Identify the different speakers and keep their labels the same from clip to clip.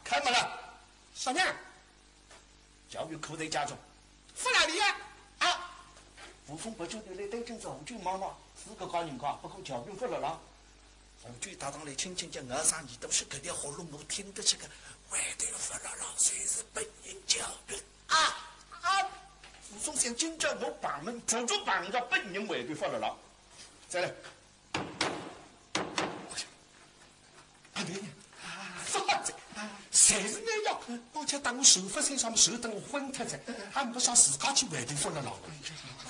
Speaker 1: 开门了。
Speaker 2: 啥呢？
Speaker 1: 教育口在家中。
Speaker 2: 放哪里呀？啊！
Speaker 1: 吴峰不就得来对阵赵军妈妈，四个高人家不够教育不了了。吴军打上来，轻轻讲二三，你都是肯定喉咙我听得这个，外头不了了，谁是本人教育啊？吴峰想今朝我把门抓住把人家本人外头发了了，再来。
Speaker 2: 阿妹呢？啥子？谁是那样？而且当我手发身上手等我昏脱着，还不想自家去外头发了了。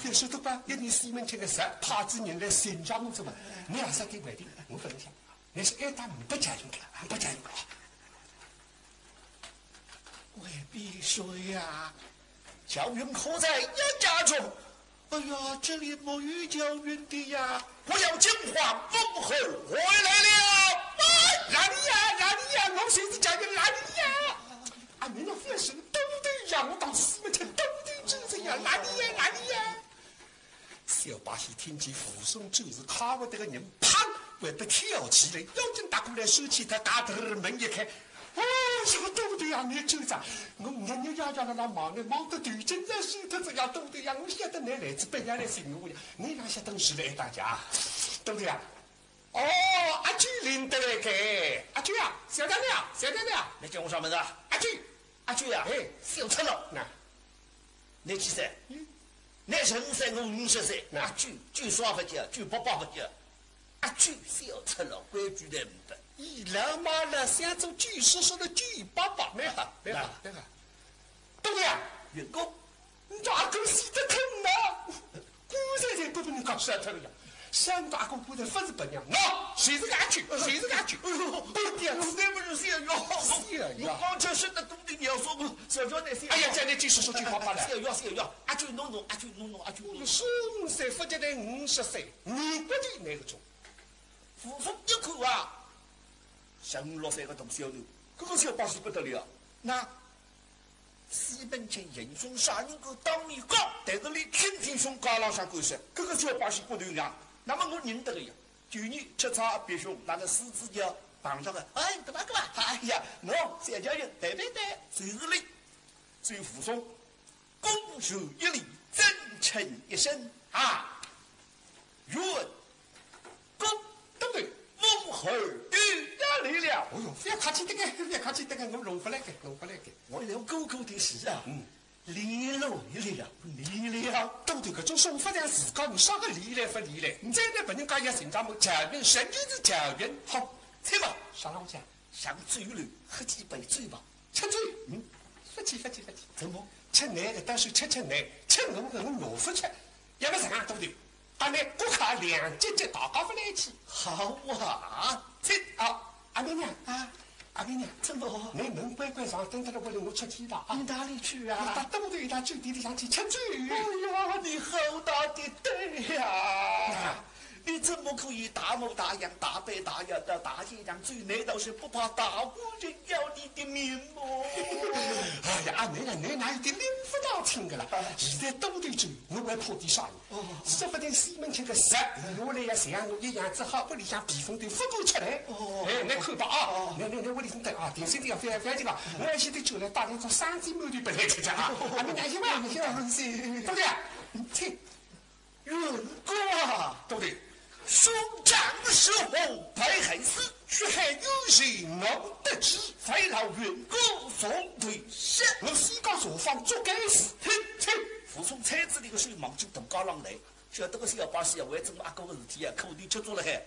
Speaker 2: 要晓得吧？一年西门庆的事，怕子人来审查我怎么？你也是给外地，我不能想。你是挨打不家用的，不家用的。
Speaker 1: 未必说呀，教员可在一家中。
Speaker 2: 哎呀，这里没有教员的呀！
Speaker 1: 我要讲话，孟后回来了。
Speaker 2: 哪里呀？我谁是教员哪里呀？啊，你那非是都对呀！我当西门庆都对主子呀！哪里呀？小把戏听见扶松就是看不得个人，砰，会被跳起来，妖精打过来收起他大头门一开。哦，啥都对呀，你州长，我日呀了忙呢，忙得对劲在手头这样都对呀，我晓得你来自北洋来寻我呀，你哪晓得是来大家，对不对呀？哦，阿菊领得来给阿菊啊，小娘娘，
Speaker 1: 你叫我上门啊？阿菊啊，
Speaker 2: 哎，
Speaker 1: 小赤了，你几岁？你15岁，我50岁。阿菊耍不接，菊爸爸不接。阿菊小赤了，规矩的不得。
Speaker 2: 伊老妈了，想做菊叔叔的菊爸爸，没好，对不对呀？
Speaker 1: 员工，
Speaker 2: 你这阿公死得疼呐！古人不能搞舌头了呀。山大公不能不是本娘，谁是阿菊？哎呦，不点实在不是小药，
Speaker 1: 我刚才说的都对，你要说我小药那些。
Speaker 2: 哎呀，叫你继续说句话吧了。
Speaker 1: 小药，阿菊弄，阿菊
Speaker 2: 15岁，福建的50岁，你不就那个种？
Speaker 1: 夫妇一口啊，16岁个大小妞，这个小把戏不得了。那西门庆严嵩杀人狗当你讲，但是你天天兄高浪上狗血，这个小把戏不得了。那么我认得个呀，就你吃茶别兄拿着狮子脚绑上个，哎，干嘛？哎呀，我小家人，对，就是你，最扶松，恭守一礼，真诚一生啊，愿公
Speaker 2: 对不对？
Speaker 1: 孟后遇压力了。
Speaker 2: 哦哟，不要客气的个，我弄回来给。
Speaker 1: 为了狗的事啊，理了，
Speaker 2: 都对，搿种说法上自家，你啥个理来不理来？你再来不人家也寻咱们教员，神就是教员。好，
Speaker 1: 猜吧，
Speaker 2: 啥让我讲？
Speaker 1: 上嘴里喝几杯醉吧。
Speaker 2: 吃醉，不急。怎么？吃奶的，但是吃奶，吃我挪不吃，也不成啊，对不对？把那顾客2节大家不来起。
Speaker 1: 好啊，
Speaker 2: 这啊，阿妹娘
Speaker 1: 啊。
Speaker 2: 阿妹娘，
Speaker 1: 怎么？
Speaker 2: 你门乖上，等着为了我出气了啊！
Speaker 1: 你哪里去啊？
Speaker 2: 到东对他酒店里上去吃醉。
Speaker 1: 哎呀，你好大的对呀！你怎么可以大模大样、大背大腰的大街上醉？难道是不怕大户人要你的命吗？
Speaker 2: 哎呀，阿妹娘，你哪有点领不到情的了？现在东对酒，我还怕点啥人？说不定西门庆的事，我来也像我一样，只好屋里向避风头不过出来。哎，你看吧啊！你屋里头等啊，电视里要翻这个，我现在就来打2张3斤馒头不来吃吃啊！阿妹娘行吧？对不对？听，
Speaker 1: 员工啊，
Speaker 2: 对不对？
Speaker 1: 兄长时候白海死，
Speaker 2: 血海有情难得知，
Speaker 1: 才老员工送对身。
Speaker 2: 我西高所方做该事，
Speaker 1: 听，扶松车子里个水忙就等高浪来，晓得个小巴士啊，为怎么阿哥个事体啊，口里吃住了海，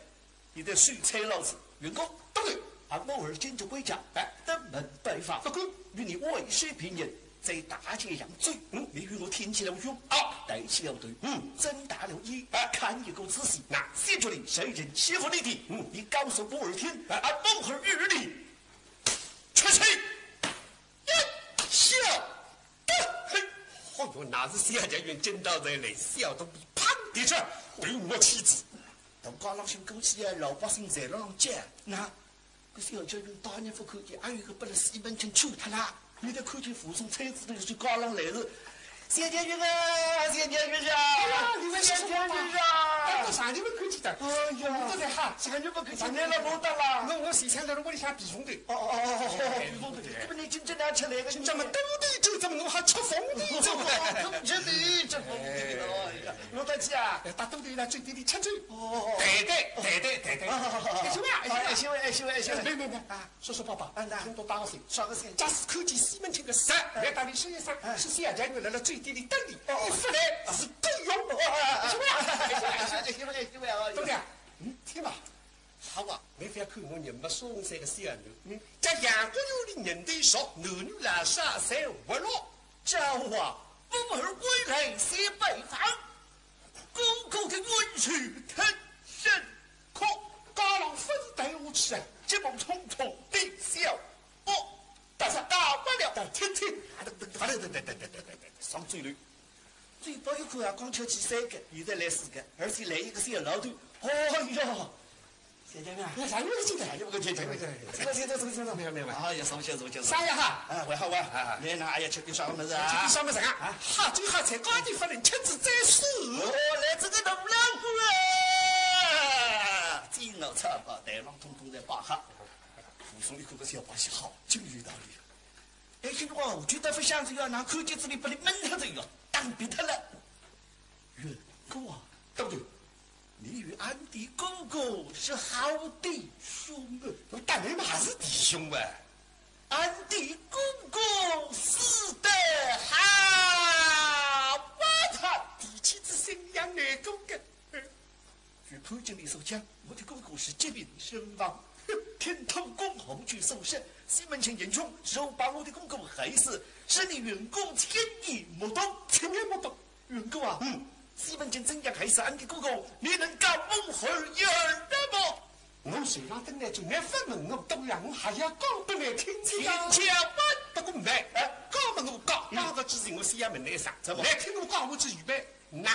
Speaker 1: 你得水菜老子，员工
Speaker 2: 对，
Speaker 1: 我儿今就归家，登门拜访，
Speaker 2: 不过
Speaker 1: 与你为水平人。在大街上醉，你与我挺起了胸带起了队，睁大了眼，看一个仔细。那写着你谁人欺负你的？你告诉我耳听，孟后与你出去笑
Speaker 2: 哦哟，那是小家园见到人来，小东比砰地去对我妻子。
Speaker 1: 等高老兄勾起啊，老百姓在那上讲，那个小家园大年不看见，还有一个把那西门庆抽他啦。你得看见扶松车子头就高浪来时，小家园啊，小家园啊，
Speaker 2: 你们小家园
Speaker 1: 啊。
Speaker 2: 哎，到上日不客气的。
Speaker 1: 哎呀，
Speaker 2: 都在哈，
Speaker 1: 上日不客气，上来了不得了。
Speaker 2: 我现在在屋里向避风头。
Speaker 1: 避风头，这不你今天拿吃那个？
Speaker 2: 咱们斗地主，怎么我还吃风地主？
Speaker 1: 这里这风地了，弄得起啊？
Speaker 2: 打斗地来最低的吃嘴。对。行。没啊，说爸爸，听多打个声，
Speaker 1: 耍个声。
Speaker 2: 假使看见西门庆的杀，来打理事业上，是县家人来了最低的等你，你不来是够用。
Speaker 1: 行吧，
Speaker 2: 对不对？听吧。
Speaker 1: 好啊，
Speaker 2: 没法看我人没松山个小女，在杨国有的人对说，男女来杀才活络。
Speaker 1: 这话不儿归来写北方，哥哥的温水腾身可
Speaker 2: 高郎分带我去，
Speaker 1: 这么匆匆的笑，但是大不了
Speaker 2: 听，
Speaker 1: 上嘴里，嘴巴一口啊，光吃起3个，现在来4个，而且来一个小老头，哎呀！姐姐们，
Speaker 2: 啥你们进来？你们进来。没有。
Speaker 1: 哎呀，送谢。
Speaker 2: 啥呀哈？
Speaker 1: 啊，还好啊。来那，哎呀，吃点啥么子啊？
Speaker 2: 吃点啥么子啊？哈，最好才高级夫人亲自宰死。
Speaker 1: 来这个大老虎啊！金脑叉把带浪通通在巴哈。附送一口个小把戏好，真有道理。哎，兄弟我觉得不像这个，拿口镜子里把你闷他这个，当别他了。远哥啊，
Speaker 2: 对不对？
Speaker 1: 你与俺的哥哥是好弟兄啊，
Speaker 2: 当然嘛是弟兄啊。
Speaker 1: 俺的哥哥死得好，我他
Speaker 2: 弟妻之心养难公的。
Speaker 1: 据潘经理所讲，我的哥哥是疾病身亡，天通公红去受审，西门庆严兄手把我的哥哥害死，是你员工千言莫懂，员工啊，西门庆怎样害死俺的哥哥？你能告我何儿的么？
Speaker 2: 我虽然等来就难分问我懂了，我还要讲不来听
Speaker 1: 听讲吧，
Speaker 2: 不过没，讲嘛我讲个只是我西衙门内上，来听我讲我只预备，那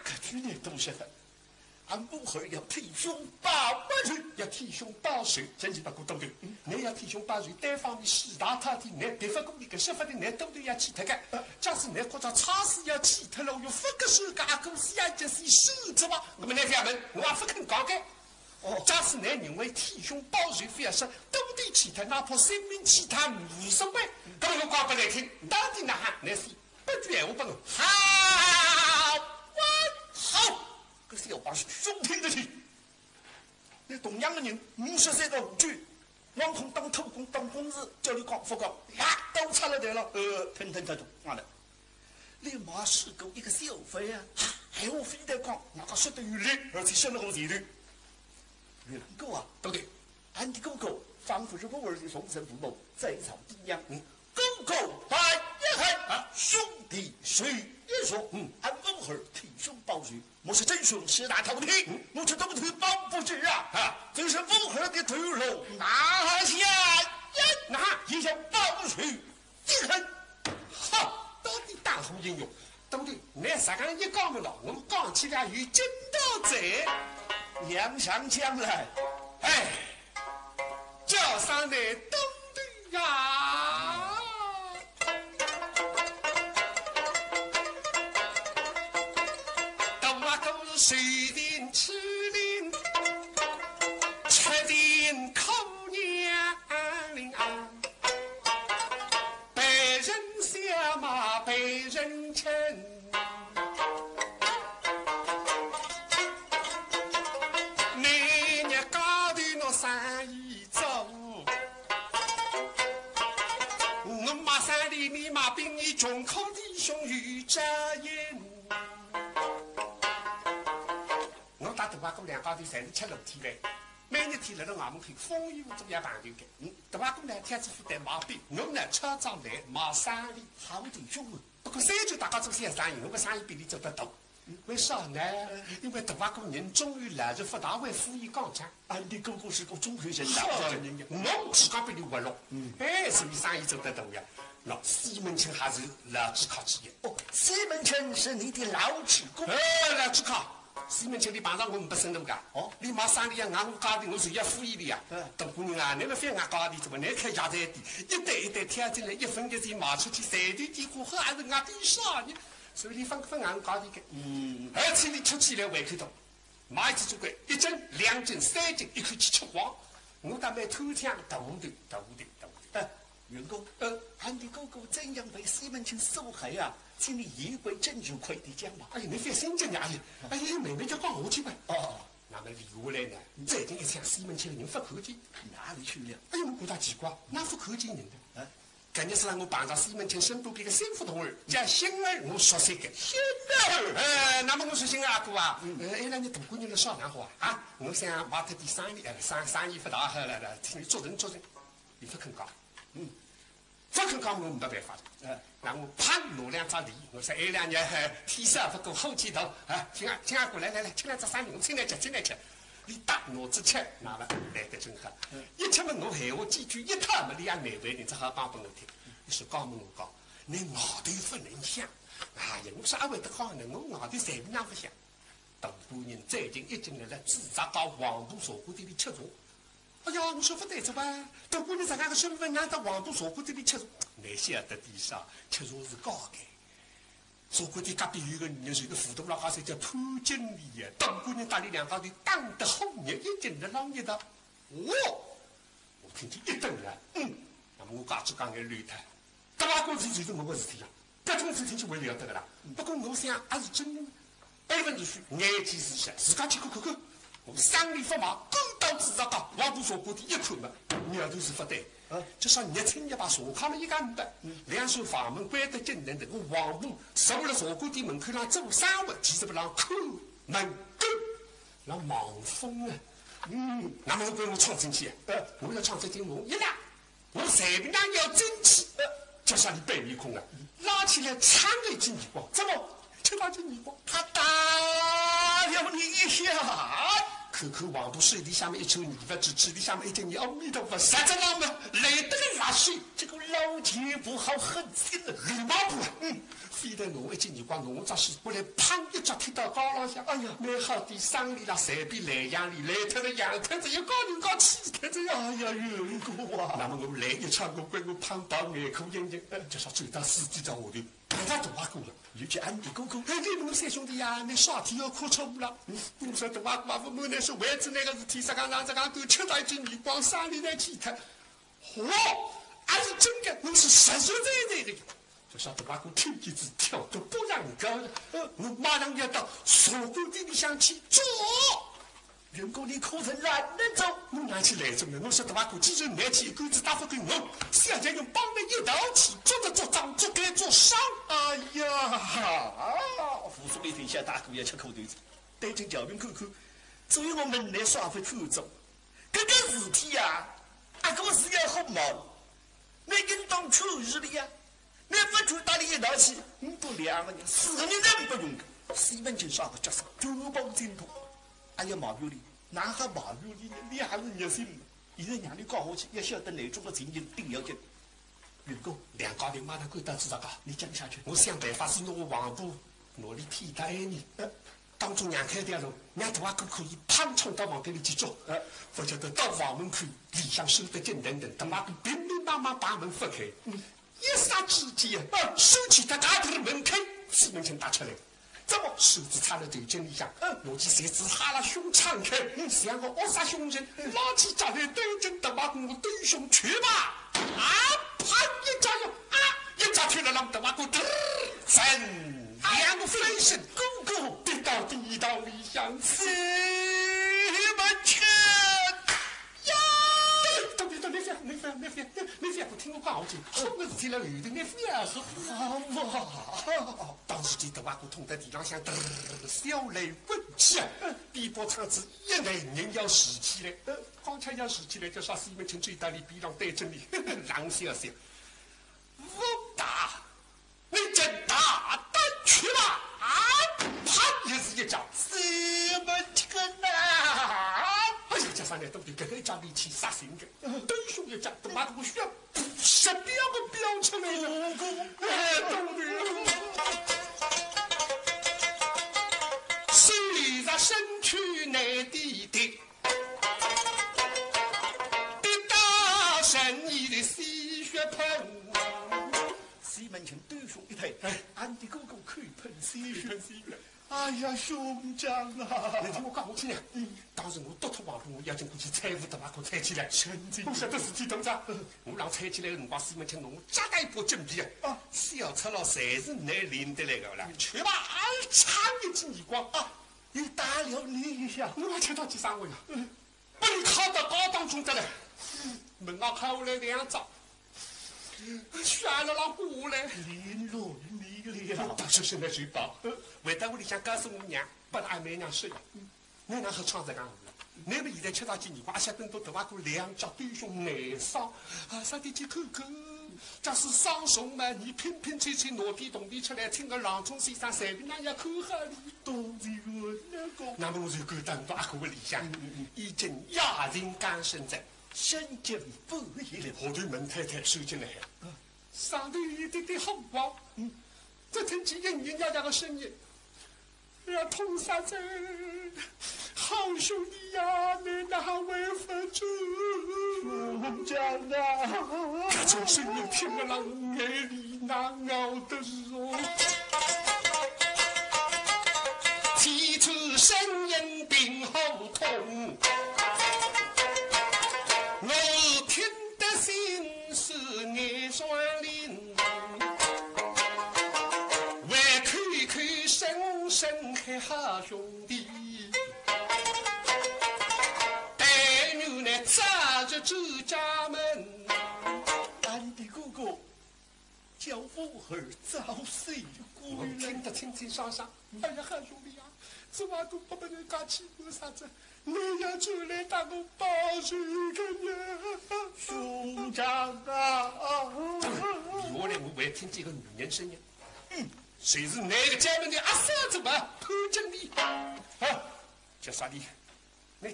Speaker 1: 可听你都晓得。俺母儿要替兄报仇，
Speaker 2: 要替兄报仇，真是不过懂的。你要替兄报仇，单方面四大他的，你地方公里跟说法的，你都要气脱个。假使你觉着差事要气脱了，又不个手家公司也就是手着吧，那么你衙门我也不肯讲个。假使你认为替兄报仇非要说都得气脱，哪怕生命气他无所谓，那么我讲不来听，到底哪哈？你是不句闲话不能。
Speaker 1: 好。可是要把兄听得起，你同样的人，53个武举，王空当偷工当工子，叫你讲不讲，都差了点了。听，完了，你妈是够一个小费啊！还我非得讲，那个说得有理，而且说得我前头。员哥啊，
Speaker 2: 对不对？
Speaker 1: 俺的哥哥仿佛是我儿的终身父母，在场低养。哥哥拜一恨，兄弟谁也说，俺母儿替兄报仇。我是真兄四大头体，我是东腿保不住啊！这是母儿的头颅拿下一想报仇一恨，
Speaker 2: 好，到底大红英勇，对不对？你啥个一讲不了，我讲起来有劲道在，
Speaker 1: 梁上将来，
Speaker 2: 叫上来东队呀！水田吃林，吃田口娘铃啊，被人笑骂被人称，每日高头那生意做，我马山里面马兵你穷苦弟兄与着烟。大瓦公两高头侪是吃楼梯嘞，每日天来到外门口风雨无阻也碰头的。大瓦公呢，天子负担马兵，我呢车长来马生意，
Speaker 1: 好弟兄啊！
Speaker 2: 不过三舅大家做些生意，我个生意比你做得多。为啥呢？因为大瓦公人终于来日不大会富裕广场。
Speaker 1: 俺的哥哥是个中学生，
Speaker 2: 我自家比你活络，所以生意做得多呀。那西门庆还是老字靠之一。
Speaker 1: 西门庆是你的老职工。
Speaker 2: 老字靠。西门庆，你碰上我不生动噶？你马上里呀，俺我家的我是要富裕的呀。大姑娘啊，你们非俺家的怎么？你开家在地，一袋一袋贴进来，一分钱卖出去，随地地货还是俺的啥呢？所以你分俺家的个。而且你出去来胃口多，买一只猪龟，1斤、2斤、3斤，一口气吃光。我打算偷抢头的。
Speaker 1: 员工，俺的哥哥怎样为西门庆受害啊？请你言归正传，快点讲吧。
Speaker 2: 哎呀，你别心急呀！哎呀，妹妹就讲我去吧。
Speaker 1: 哦，
Speaker 2: 那么留下来呢？最近一向西门庆的人不客气，
Speaker 1: 哪里去了？
Speaker 2: 哎呀，我觉得奇怪，哪不客气人的？今日是让我碰上西门庆身边这个三副同儿，叫星儿，我说这个星儿。那么我说星儿阿哥啊，哎，那你大姑娘的商量好啊？我想挖他点生意，生意不大好了，听你做人，你不肯讲，不肯讲我没办法的。那我啪拿2张地，我说2年天色不够后期头啊，请阿哥来，请2只生意，我请来吃。你大脑子吃，那么来得真好。一吃嘛，我闲话几句一套嘛，你也难为你，只好讲给我听。你说讲嘛，我讲，你脑袋不能想。哎呀，我啥会得好呢？我脑袋随便哪不想。大姑娘最近一进来了，自责到黄埔茶馆这里吃茶。哎呀，我说不对着吧？大姑娘这个身份，俺到黄埔茶馆这里吃茶，你晓得的啥？吃茶是高的。茶馆的隔壁有个女人，是个糊涂老汉，叫潘经理呀。大姑娘打里2高头，打得好热，一进来浪一道。我听见一顿了。那么我刚才讲眼乱他，大拉公子就是我的事体了。这种事情就会了得的啦。不过我想还是真的，百分之许，眼见事实，自家去看。我生理不忙，勾到自责讲，黄埔茶馆的一看嘛，苗头是不对。就说热清一把茶炕了一干的，2扇房门关得紧等等，我黄埔守了茶馆的门口上做生活，其实不让抠门勾，让忙风啊。那么我闯进去，我要闯进去，我一拉，我随便让要进去，就像你白面孔啊，拉起来长了一记耳光，怎么就拉起耳光？
Speaker 1: 他打了你一下。
Speaker 2: 口黄埔水里下面一抽泥巴子，池里下面一斤阿弥陀佛，实在让我们累得个拉水，
Speaker 1: 这个老天不好狠心了，
Speaker 2: 绿毛布非得我一斤耳光，我这是过来砰一脚踢到高浪向，哎呀，买好的生理啦，随便来洋里来特的洋摊子又高人高气摊子呀，
Speaker 1: 哎呀，员工啊！
Speaker 2: 那么我来一场，我怪我胖到眼口眼睛，就说走到司机在下头，他大话过了。
Speaker 1: 尤其俺的哥哥，
Speaker 2: 你们3兄弟呀，你啥天要哭错误了？我说大话我们那是为子那个事体，让这个都吃到一斤耳光，山里来气他。还是真的，我是实实在在的。就说大话我听见子跳都不让高了，我马上要到茶馆里向去做。
Speaker 1: 员工你可曾懒得走？
Speaker 2: 我拿起来着呢，我说大话我既然拿起一竿子打不给我，现在用帮的一道气，做着做账，做该做商。
Speaker 1: 哎呀，胡说一天下大哥要吃口头子，对阵教训看看，所以我们来耍会偷走。这个事体呀，阿哥是要好忙，你跟当初日的呀，你不出打你一道气，你不2个人，4个人人不用的，西门庆耍个角色，珠宝金土。还有毛表里，哪还毛表里呢？你还是热心嘛？现在让你搞下去，要晓得内中的情形定要紧。员工
Speaker 2: 2高头马上赶到知道个，
Speaker 1: 你讲下去。
Speaker 2: 我想办法是拿黄埔拿里替代你，当中让开条路，让大阿哥可以砰冲到房间里去做。否则到房门口里向收得紧等等，大阿哥乒乒乓乓把门翻开，一霎之间收起他大头的门开，西门庆打出来。怎么手指插了头颈里向，拿起绳子哈了胸敞开，像个恶杀凶人，拉起闸来对准大阿哥对胸去吧！啪一家用一家推了让大阿哥真2个飞身勾勾跌到地道里向，西门庆呀！你别不听我讲下去，什么事体了后头你别好。当时见大阿哥痛在地上向，小泪滚起，逼迫肠子一来人要拾起来，刚才要拾起来，就说西门庆嘴巴里逼上对着你，冷笑笑，武大，你真大胆去吧！啪，又是一脚，
Speaker 1: 西门庆呐！
Speaker 2: 哎呀，这3年都得给一家力气杀心的，对兄一家，他妈的我需要10标个标出来了，懂的。心里在身躯内地的，滴答神医的鲜血喷。
Speaker 1: 西门庆对兄一推，俺的哥哥可以喷鲜血，哎呀，兄长啊！
Speaker 2: 你听我讲，我听呀。当时我督促王峰，我要经过去采乌的把可采起来。不晓得事体懂啥？我让采起来的辰光，西门庆弄我扎带一把金皮啊！小出了侪是你领得来的啦，全把差一记耳光啊！
Speaker 1: 又打了你呀！
Speaker 2: 我还听到几声话呀？把你靠到高档中得来，门外开下来2张，血了让过来，
Speaker 1: 连累你了。
Speaker 2: 大叔现在嘴巴，回到屋里向告诉我娘，把俺妹娘说呀，你娘和窗子讲了，你们现在吃到几年，我想等到头发过2脚对胸内伤，啥的去看看。假使伤son嘛，你拼拼吹吹，挪地动地出来，听个郎中先生随便那样口哈里，
Speaker 1: 当然那个。
Speaker 2: 那么我就赶到阿哥里向，已经哑人刚生在，
Speaker 1: 身经不易了。
Speaker 2: 后头门太太收进来，上头一点点好望，只听见隐隐约约的声音，要通杀在，好兄弟呀，你哪位佛主？
Speaker 1: 兄长啊！
Speaker 2: 这种声音听了让眼里难熬的肉。提出声音病后痛，我听得心是眼酸淋，还看看深深海好兄弟，带女呢扎着周家门，
Speaker 1: 俺的哥哥叫我儿早睡
Speaker 2: 我
Speaker 1: 归来。
Speaker 2: 听得清清爽爽。哎呀，好兄弟啊，这话都不被人家欺负啥子？你要出来打我报仇个呀！
Speaker 1: 兄长啊！
Speaker 2: 以后呢，我还听见一个女人声音，谁是哪个家门的阿嫂子嘛？潘经理啊，叫啥的？你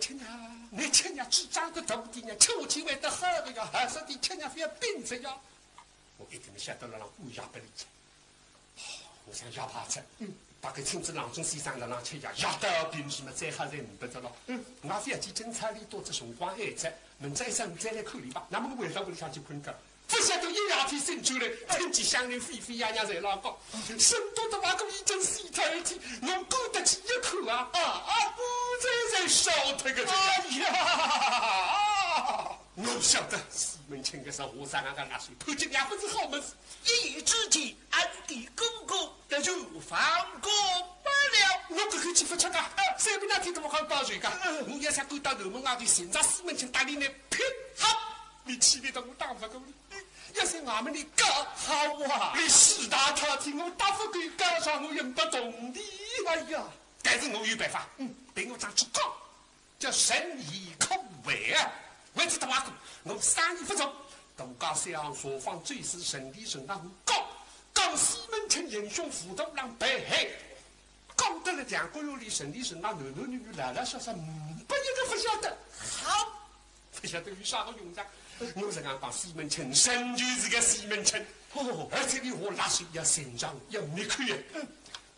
Speaker 2: 亲娘只长个大的呢，秋天会得好的呀，还是的亲娘非要病着呀？我一定晓得了，让乌鸦不理解。我想压趴子，把个亲子郎中先生的让吃药，压到病什么再吓人不得了。我非要去警察里多只辰光孩子，明早一上午再来看你吧。那么我回到屋里向去困觉，不晓得一夜天醒出来，听见乡人沸沸扬扬在那讲，生多的话我已经死透一天，我过得起一口啊！我在烧他个这
Speaker 1: 哎呀！
Speaker 2: 我晓得西门庆的是和尚啊，那水潘金娘不是好门子。
Speaker 1: 一夜之间，俺的哥哥那就放过不了。
Speaker 2: 我这口气不吃噶，随便那天怎么好包水噶？我要想赶到楼门外头，寻找西门庆带领来拼好，你气得我打不过你。要是俺们的搞
Speaker 1: 好啊！
Speaker 2: 你四大朝廷我打不过，搞上我用不动的。
Speaker 1: 哎呀！
Speaker 2: 但是我有办法，对我长去讲，叫神医可为啊！为此他妈的，我3年不走，东家乡所方最是神力神让讲西门庆英雄辅导让北海，讲得了2个月里神力神让男男女女来来小小，不一个不晓得，好，不晓得有啥个用场。我是讲西门庆，神就是个西门庆，而且你我拉水要身上要没口呀。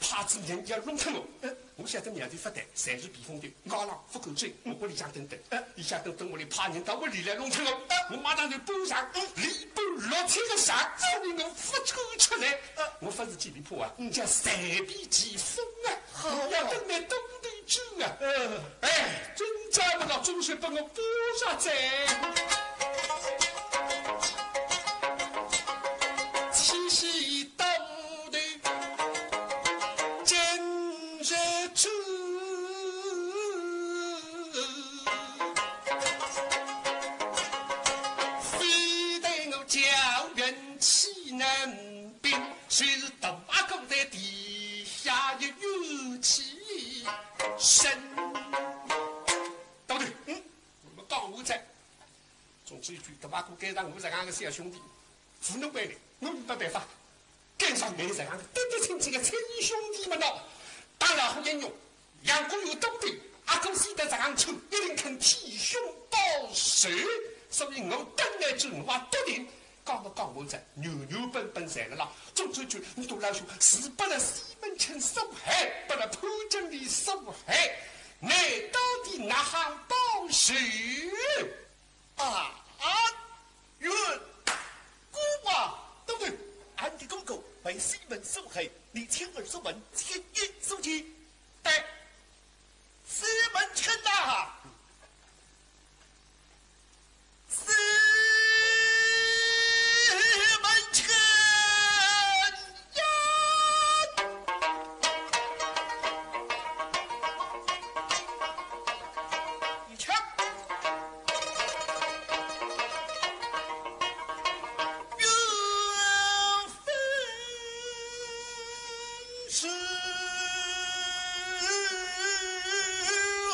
Speaker 2: 怕子人要弄疼我，我晓得苗头发呆，才是避风头，高浪不够追，我屋里向等等，一下等我里怕人到屋里来弄疼我，我马上就搬上礼拜6天的上，只令我发抽出来，我不是几里坡啊，叫三笔疾风啊，要等来东头住啊，真找不到中学把我搬上在。虽是大哥在地下也有气深，对不对？我们讲我在，总之一句，大哥该让我这样的小兄弟，无能为力，我没办法，跟上没这样的对对亲亲的亲兄弟们了。当然好英勇，杨公有东北，阿公死得这样丑，一定肯替兄报仇，所以我等来之我笃定。讲我在牛牛笨笨在了啦，总之句你都来说是不了西门庆受害，不了潘经理受害，你到底哪行报仇
Speaker 1: 冤姑啊，对不对？俺的哥哥被西门受害，你亲耳所闻，亲眼所见，
Speaker 2: 对，
Speaker 1: 西门庆呐，西门庆呀！你瞧，缘分是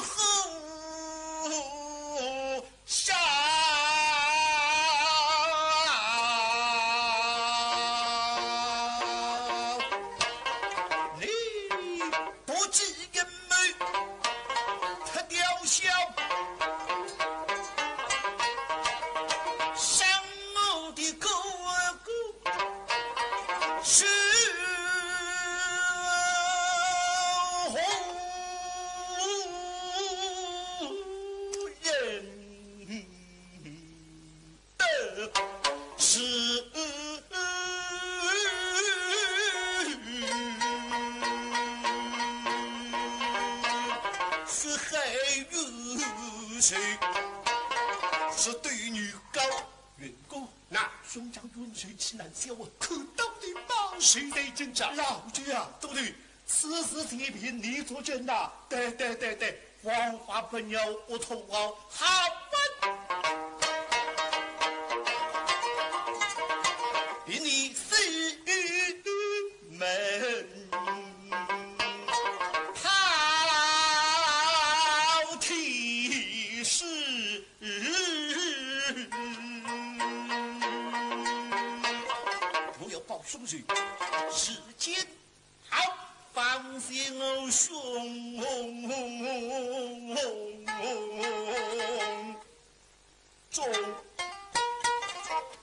Speaker 1: 后山，你不计人美，他雕像。上我的哥哥是红人的是是还有谁是对女高？员工，
Speaker 2: 那
Speaker 1: 兄长远水岂难消啊！
Speaker 2: 可当的报谁在征战？
Speaker 1: 老爵啊，对不对？此事铁凭你作证呐！对对对对，黄花朋友，我同好好问，与你西门好提示。我要报兄弟，时间好，放心哦，兄中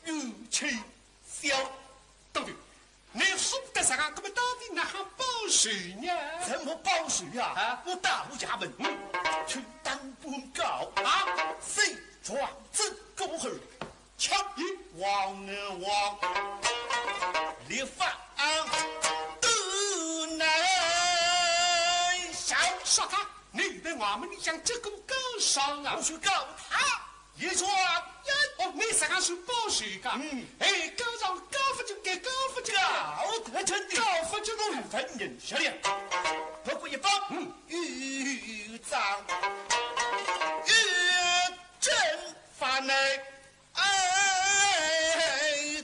Speaker 1: 有气消。
Speaker 2: 对对，你说不得啥个，那么到底哪行报谁呢？
Speaker 1: 怎么报谁呀？
Speaker 2: 啊，
Speaker 1: 我到衙门去当官告
Speaker 2: 啊，
Speaker 1: 谁状子恭贺，强一王啊王，立法都难上。
Speaker 2: 说他，你在我们里向这个高尚啊
Speaker 1: 我！去告他一状元。
Speaker 2: 哦，你啥个是报谁个？哎，高上高不就该高不就？
Speaker 1: 高德成的
Speaker 2: 高不就
Speaker 1: 部分人下令，不过一方豫章豫正法内，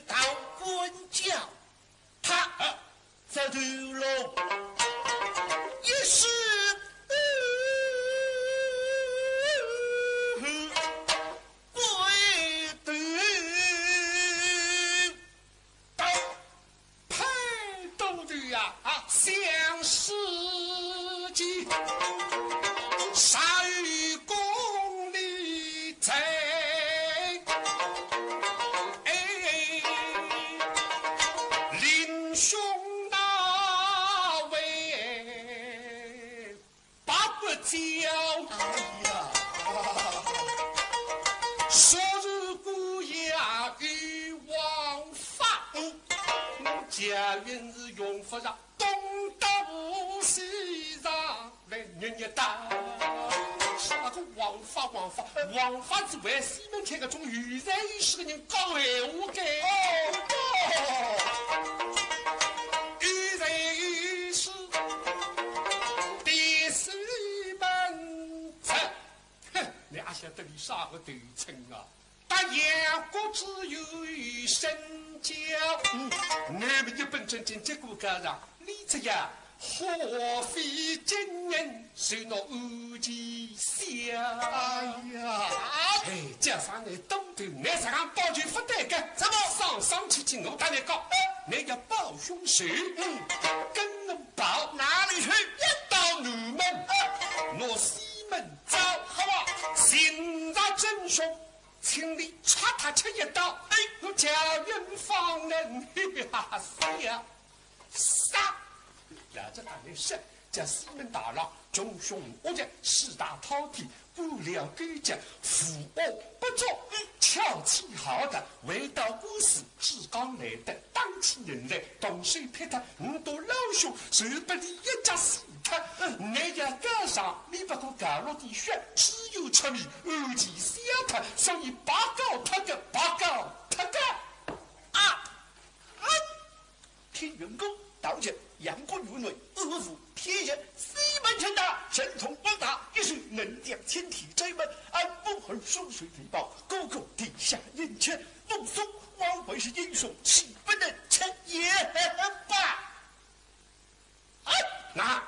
Speaker 1: 到官教他在对楼也是。
Speaker 2: 相思记，杀于宫里在，林兄大为八不交，昨日孤衙与王法，家园是永福上。西上来日日打，是那个王法是为西门开个种有才有势的人讲闲话的。有才有势，第四门子，哼，你还晓得你啥个对称啊？大洋国只有与身交，俺们日本真正结果干啥？李子呀！何非真人受那恶计笑？
Speaker 1: 哎呀！
Speaker 2: 哎，加上你东头，你啥个报仇不得个？怎么上去我打你告？你要报凶手，跟我报
Speaker 1: 哪里去？
Speaker 2: 一到南门，我西门走，好吧？现在真凶，请你插他吃一刀。哎，我家园方人哈笑杀。来这打的是，这西门大佬穷凶恶极，四大饕餮，不良勾结，负恶不作，巧气好的，为道故事，志刚来的，当起人来，动手劈他，多老兄，受不了一家四他，那家赶上你不过干了的血，只有出名，二级想他，所以报告他个，报告他个。
Speaker 1: 听员工道歉，阳光如内，恶妇天下西门庆大，神通广大，也是能将天体摘门，安风儿双水飞报，高高地下眼前，风松往回是英雄，岂不能成也吧？
Speaker 2: 那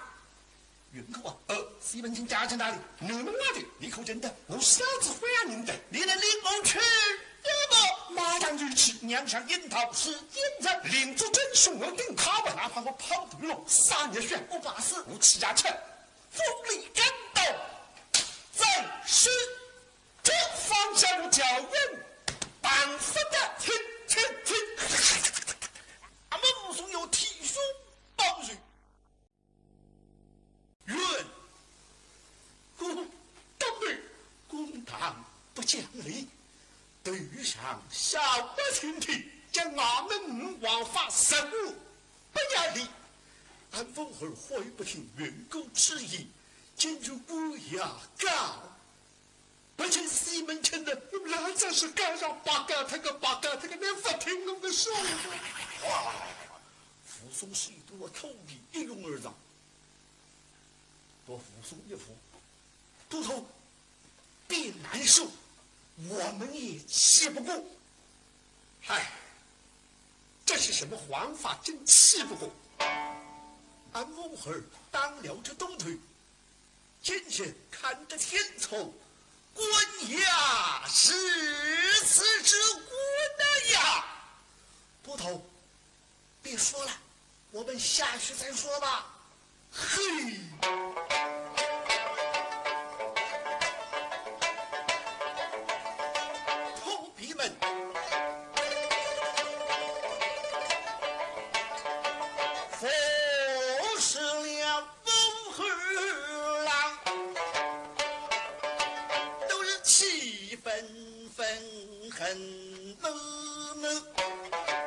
Speaker 1: 员工啊，西门庆家在哪里？
Speaker 2: 你们哪的？
Speaker 1: 你可真的？
Speaker 2: 我小子欢迎的，
Speaker 1: 你能领我去？
Speaker 2: 马上就去。
Speaker 1: 娘上樱桃是坚贞，
Speaker 2: 领主真送我顶卡吧，哪怕我跑对了，3年选
Speaker 1: 我发誓，
Speaker 2: 我齐家城，
Speaker 1: 风里感动，在是
Speaker 2: 这方向教人，办法的听。
Speaker 1: 俺们武松有体书报语，愿公堂不讲理。对上小百姓听，
Speaker 2: 将俺们王法神武
Speaker 1: 不要理。安凤儿话语不听，员工之意，进入乌鸦告。不请西门庆的，
Speaker 2: 那真是赶上八哥，他个连不听我们说话。
Speaker 1: 扶松是一朵头皮一拥而上，多扶松一扶，都头别难受。我们也气不过，
Speaker 2: 这是什么方法？真气不过。
Speaker 1: 俺翁儿当了这东腿，今天看得天抽，官衙是此之官的呀！捕头，别说了，我们下去再说吧。嘿。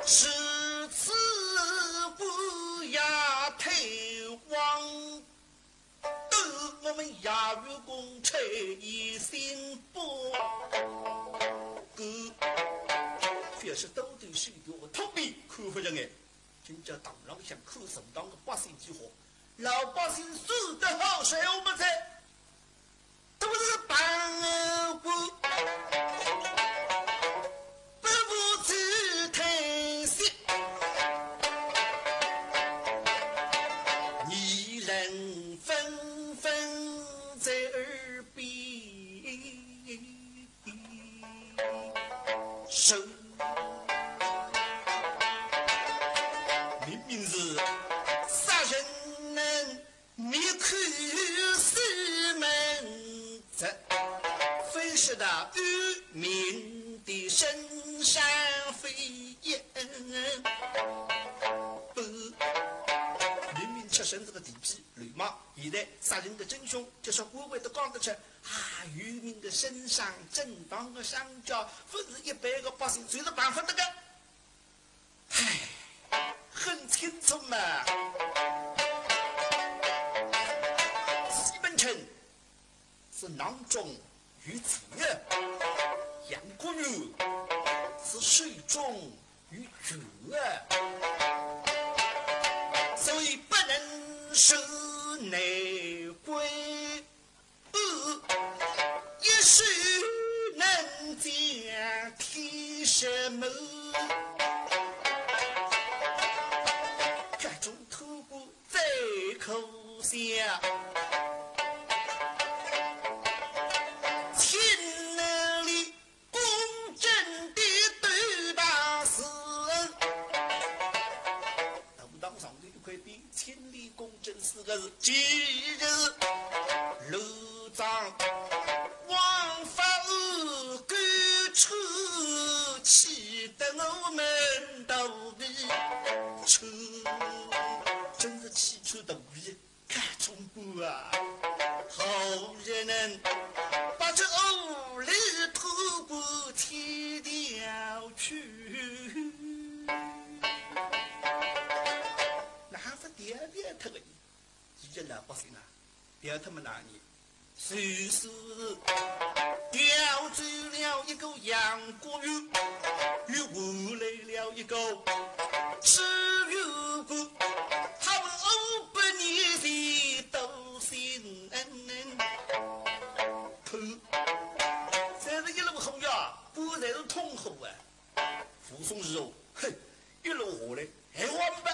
Speaker 1: 是此不衙退王，得我们衙狱公差一心不哥，这是都得是我头皮可不人哎，今朝当然想可神当个百姓之活，老百姓死得好谁我们在都是帮我。明明是杀人能灭口四门子，非是那渔民的身上飞燕。不，明明吃身子的地皮绿帽，现在杀人的真凶，就是微微的讲得出渔民的身上正当的上交，不是一般的百姓随着办法那个。很清楚嘛。西门庆是囊中于子，杨国玉是水中于主，所以不能受内鬼，也许能将提什么。口下千里公正的对大事，头当上的一块地，千里公正4个字，今日楼长王法恶干出，气得我们都的出。真是气出头皮，看中国啊！好人能把这欧里头骨踢掉去，哪个点点头？的老百姓啊，调他们哪里？谁是调走了一个杨国玉，又换来了一个知有官，他们500年前都心恩，这是一路红呀，果然是通红啊！扶松之后，哼，一路下来还完不？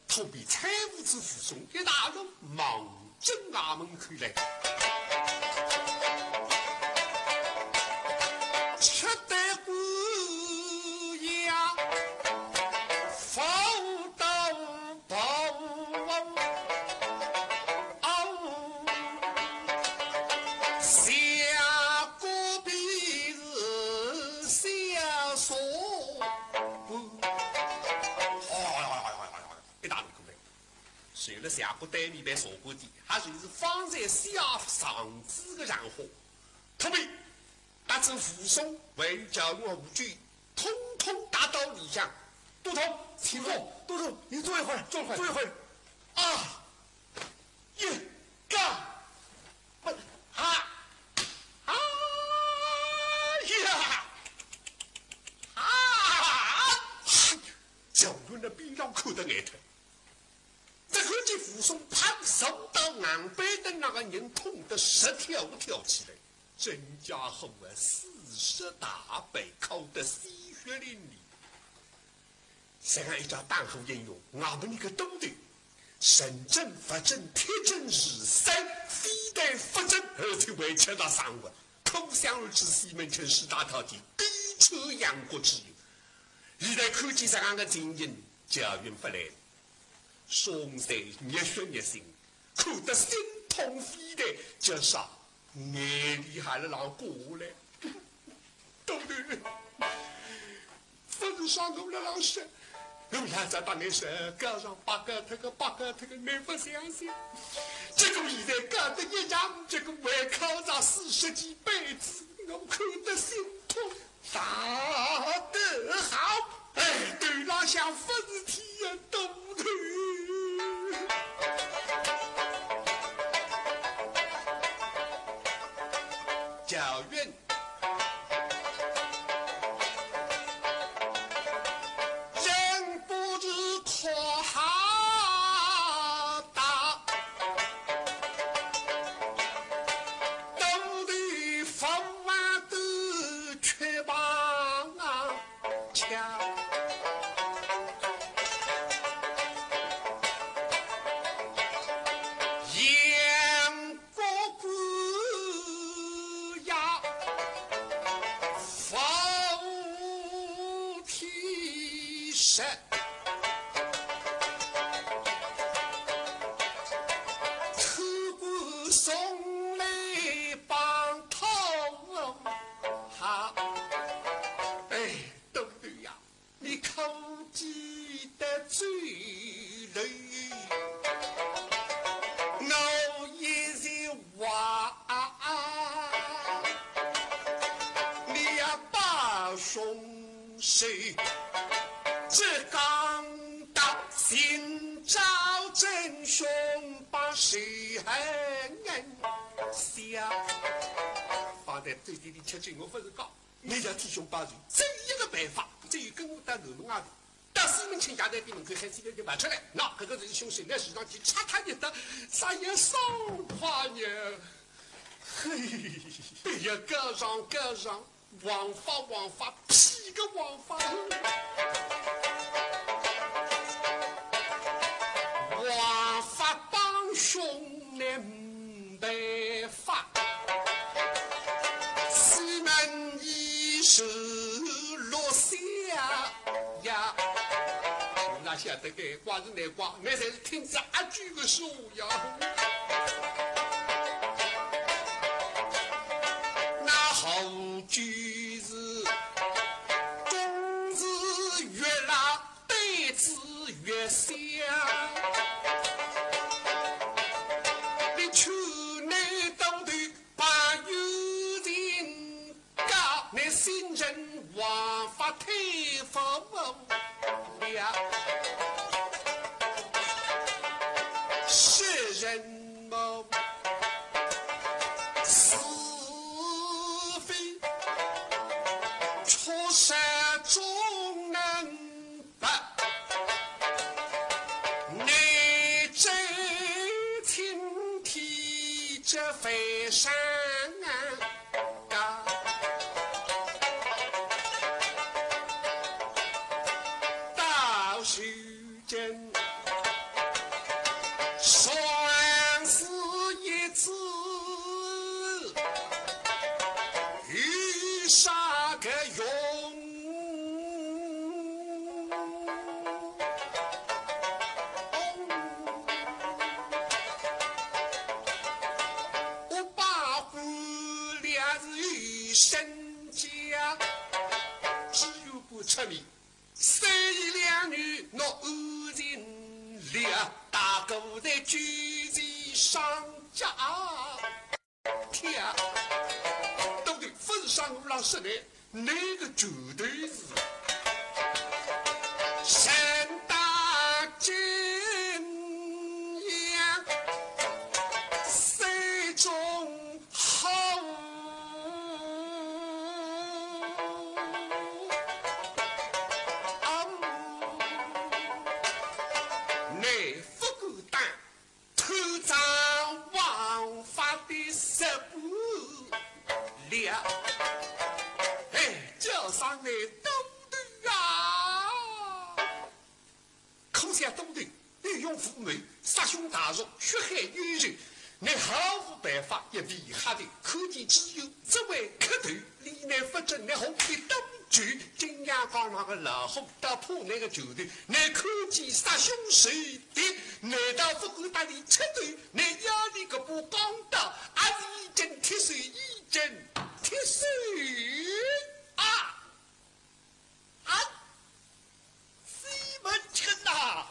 Speaker 2: 投笔财务之附送一大人忙进衙门口来，吃得过呀，否到宝下个鼻子下手。随了下个单位被说过的，还就是放在下上子的然后，特别达至附送为教育无惧，统统达到理想。都头，请坐。
Speaker 1: 都头，你坐一会儿，
Speaker 2: 坐一
Speaker 1: 会儿。啊，一干，不啊啊呀啊！
Speaker 2: 教育那边让口的眼头。这看见扶松攀手到岸边的那个人痛得10跳跳起来，真家伙啊，40大背，哭得鲜血淋漓。这样一家当后应用，我们那个都对，神正法正铁正是三，非但法正，而且为强大上文，空想而知西门庆4大条件，低彻杨国之有。现在看见这样的情形，教育不来。双手热血热心，哭得心痛肺的，就啥眼里还是让过来，对不对？分上我的老师，我俩在当年是搞上8个这个8个这个，你不相信？这个现在搞得一样，这个还考上40几辈子，我哭得心痛，
Speaker 1: 打得好！
Speaker 2: 哎，对了，像分体呀，对不对？教院人不知可好大，都得放完都去帮啊抢。是。出关送来帮头好，哎，东队呀，你可记得罪人？我一日话，你呀把凶手只讲到寻找真凶，把谁害人下放在嘴里吃进我不是讲，你要替兄报仇，只有一个办法，只有跟我到楼门外头。到西门庆家在店门口喊几个人买出来，那这个人凶手在市场去插他一刀，啥也少怕呢？嘿，对呀，各上各上，王法，屁个王法！王法帮凶来没办法，西门一手落下呀。那晓得该挂是哪挂，那才是听杂剧的书呀。那后句是冬日月拉，对子月香。你去内东的把有人告，那新人王法推佛呀。是人谋是非，出世中能办。你这天提着飞山高，到时间算是一次，有啥个用？我把夫俩是与身家，只有不出名，生一两女，我偶人俩。大哥在举起上家天，都对分上路上说的那个绝对是山大金阳水中好，内张王法的十步了，哎，叫上来东队啊！可想东队御用父母，杀兄大肉，血海冤仇，你毫无办法，也厉害的可见只有这位磕头，李乃不知你红的东局，金阳冈那个老虎打破那个球队，你可见杀凶手的。难道不够大的车队？你要你个不公道，还是一针铁水，一针铁水啊！
Speaker 1: 啊！西门庆呐，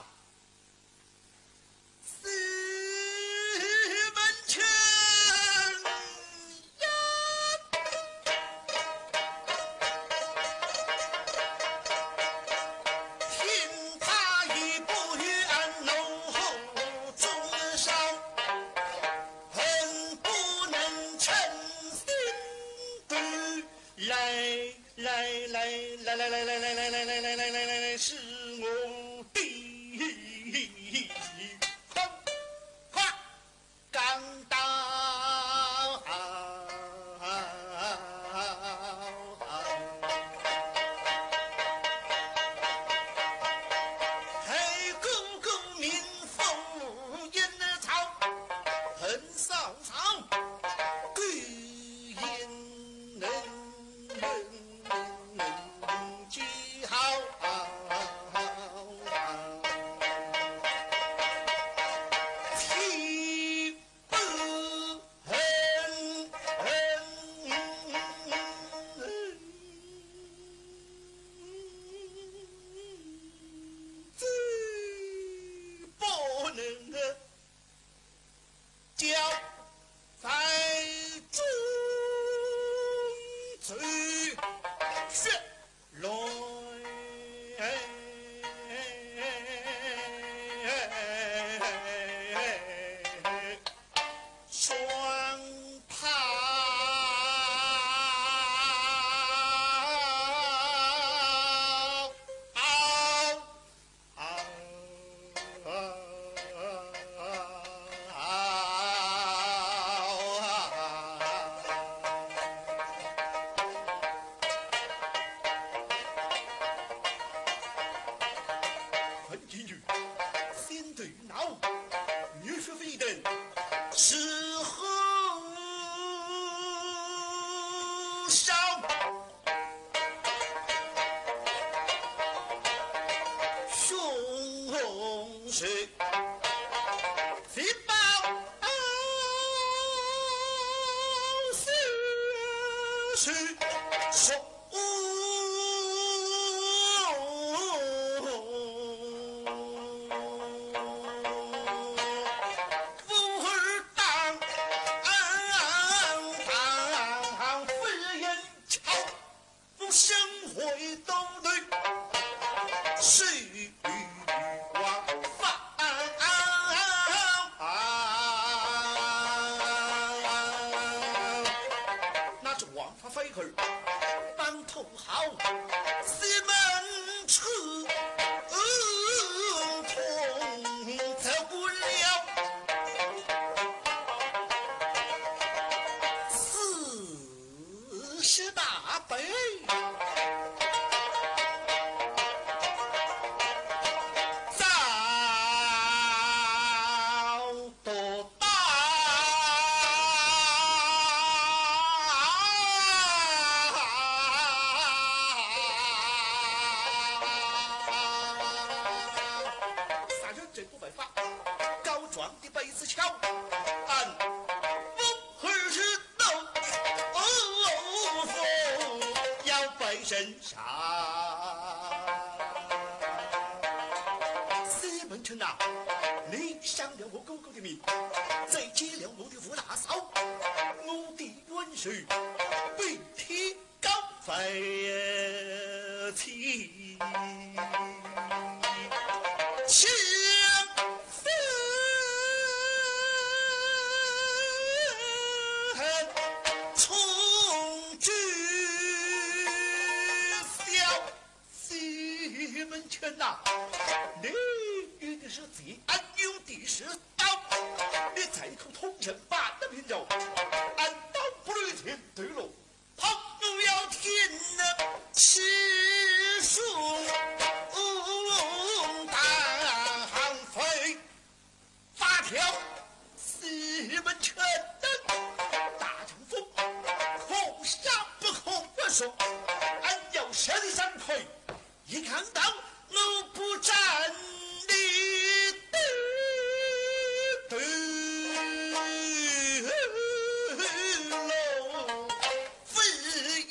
Speaker 1: 西门庆呀！听他一不远浓红中烧，恨不能成心对。来，是我的快赶到。黑公公民风烟草，很上场，贵言能见。少。雄师飞报是说。帮头好，西门出，痛走不了40大辈。身上，西门庆呐，你伤了我哥哥的命，再结了我的胡大嫂，我的冤仇被提高飞起，相思恨从军。西门庆呐，你用的是贼，俺用的是刀，你再口通情把那品肉，俺刀不离天对喽，朋友要听那七叔大飞发条，西门庆的大丈夫，可杀不可不说，俺要杀你3回。一看到我不站立对喽，飞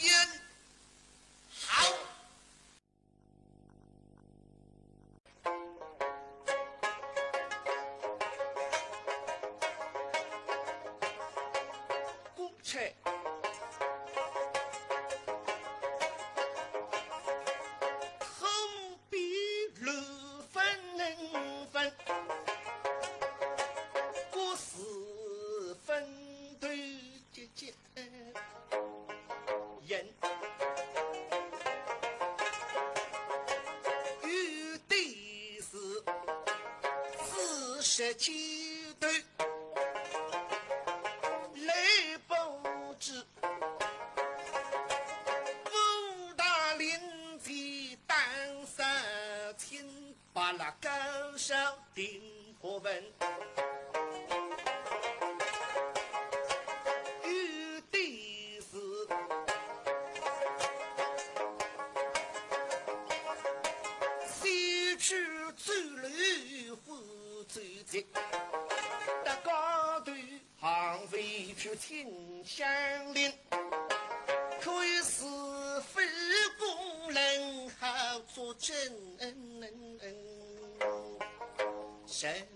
Speaker 1: 言好。姑且。47对雷不知，武大林的单3天，把那高手定破稳。有的是西去走路不走捷，大高头行飞去听相邻，可以是非功能好做真神。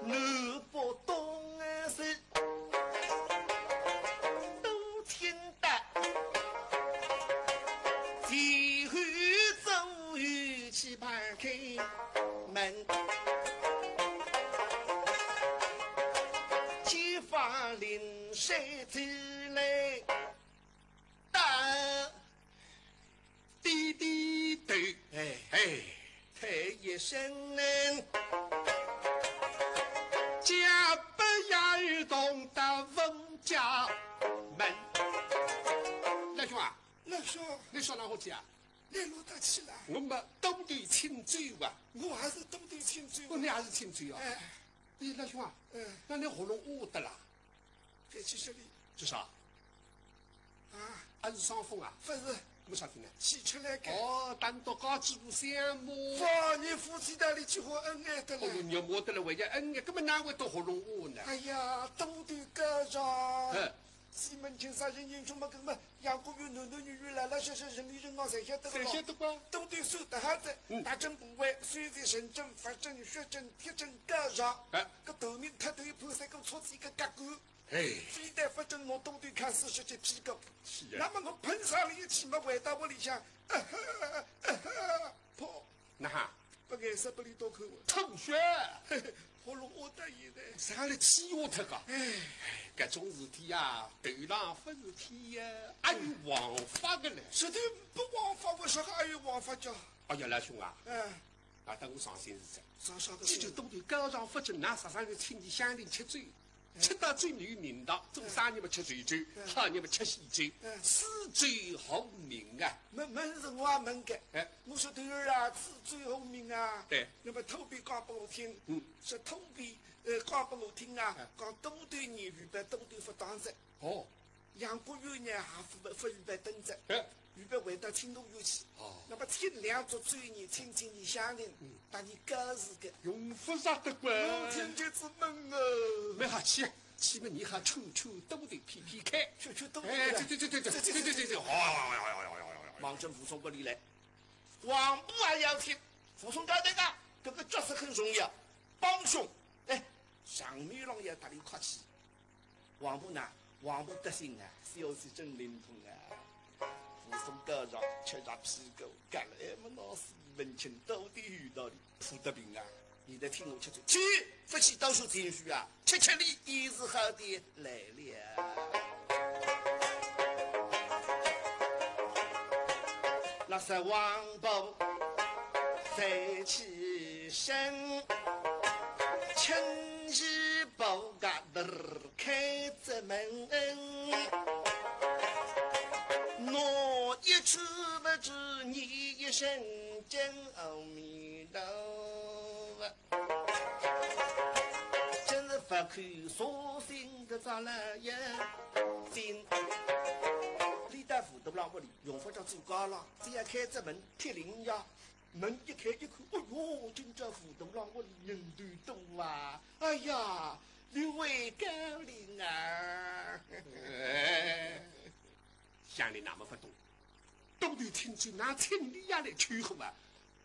Speaker 1: 你不懂事都听得体育走与去排开门，激发临谁之类大滴滴对太一声家不要懂得问家门。
Speaker 2: 老兄啊，
Speaker 1: 老兄，
Speaker 2: 你说哪个家？
Speaker 1: 联络得起来。
Speaker 2: 我们东对亲嘴啊，
Speaker 1: 我还是东对亲嘴。
Speaker 2: 你还是亲嘴啊？
Speaker 1: 哎，
Speaker 2: 老兄啊，那你喉咙饿的啦？该去这里。
Speaker 3: 这啥？
Speaker 2: 啊，
Speaker 3: 俺是伤风啊？
Speaker 2: 不是，
Speaker 3: 没啥听呢。
Speaker 2: 起出来干。
Speaker 3: 哦，单独高几步相摸。
Speaker 2: 哇，你夫妻档里结婚恩爱的
Speaker 3: 哦，
Speaker 2: 了。
Speaker 3: 你摸得了为家恩爱，根本哪会到喉咙窝呢？
Speaker 2: 哎呀，都对高上。
Speaker 3: 哎。
Speaker 2: 西门庆啥人英雄嘛，跟嘛杨过有男男女女来来小小人里人啊，侪晓得个
Speaker 3: 谁晓得吧？
Speaker 2: 都对手的哈子，大政部委、虽然神政、法政、学政、铁政高上，
Speaker 3: 哎，
Speaker 2: 个头面特头判三个错子一个格官，
Speaker 3: 哎，
Speaker 2: 非但法政我都对看40级批狗，
Speaker 3: 是
Speaker 2: 那么我碰上了一起嘛，回到屋里向，跑，
Speaker 3: 那哈，
Speaker 2: 不碍事不离多口，
Speaker 3: 吐血，
Speaker 2: 喉咙饿得现在，
Speaker 3: 上来气下脱个。
Speaker 2: 哎，
Speaker 3: 搿种事体呀，头上不是天呀，还有王法的嘞。
Speaker 2: 实在不枉法，为啥个还有枉法叫？
Speaker 3: 哎呀，老兄啊，
Speaker 2: 哎，
Speaker 3: 等我上心是真。
Speaker 2: 上啥个？
Speaker 3: 这就都对高尚法政，那啥的亲戚乡邻吃醉，吃到最有名堂，做生意嘛吃醉酒，好日嘛吃喜酒，此最后名啊！
Speaker 2: 问是我也问个，
Speaker 3: 哎，
Speaker 2: 我说头儿啊，此最后名啊。
Speaker 3: 对。
Speaker 2: 那么头边讲给我听，说头边讲给我听啊，讲东对年预备东对不当值。
Speaker 3: 哦，
Speaker 2: 杨过有年还不预备登值，
Speaker 3: 哎，
Speaker 2: 预备回到青东有去。
Speaker 3: 哦，
Speaker 2: 那么天亮做追年亲戚你乡邻，把你告是个。
Speaker 3: 用不着的怪。
Speaker 2: 我听就是闷哦。
Speaker 3: 没好气，气嘛你还抽抽都得劈劈开，
Speaker 2: 抽抽都。
Speaker 3: 哎，对，
Speaker 2: 忙正武松不里来，王布还要听，武松交代讲，这个角色很重要，帮凶。哎，上面郎要大力客气。王布呢？王布德行啊，消息真灵通啊。武松高上吃着屁股，干了那么老师文清到底遇到的普德平啊！你在听我吃嘴，去不去到处谦虚啊，吃里一时好的来了。那是王布再起身，轻易不敢开着门，我一去不知你一声真阿弥陀佛，真是不可所幸的咱了也心。李大夫都不让屋里用不着做高了，只要开着门贴灵呀，门一开一看，哎呦，今朝府东让屋里人头多啊！哎呀，六位高龄啊！
Speaker 3: 乡邻哪么不懂？都得听见那听你呀来吹呼啊！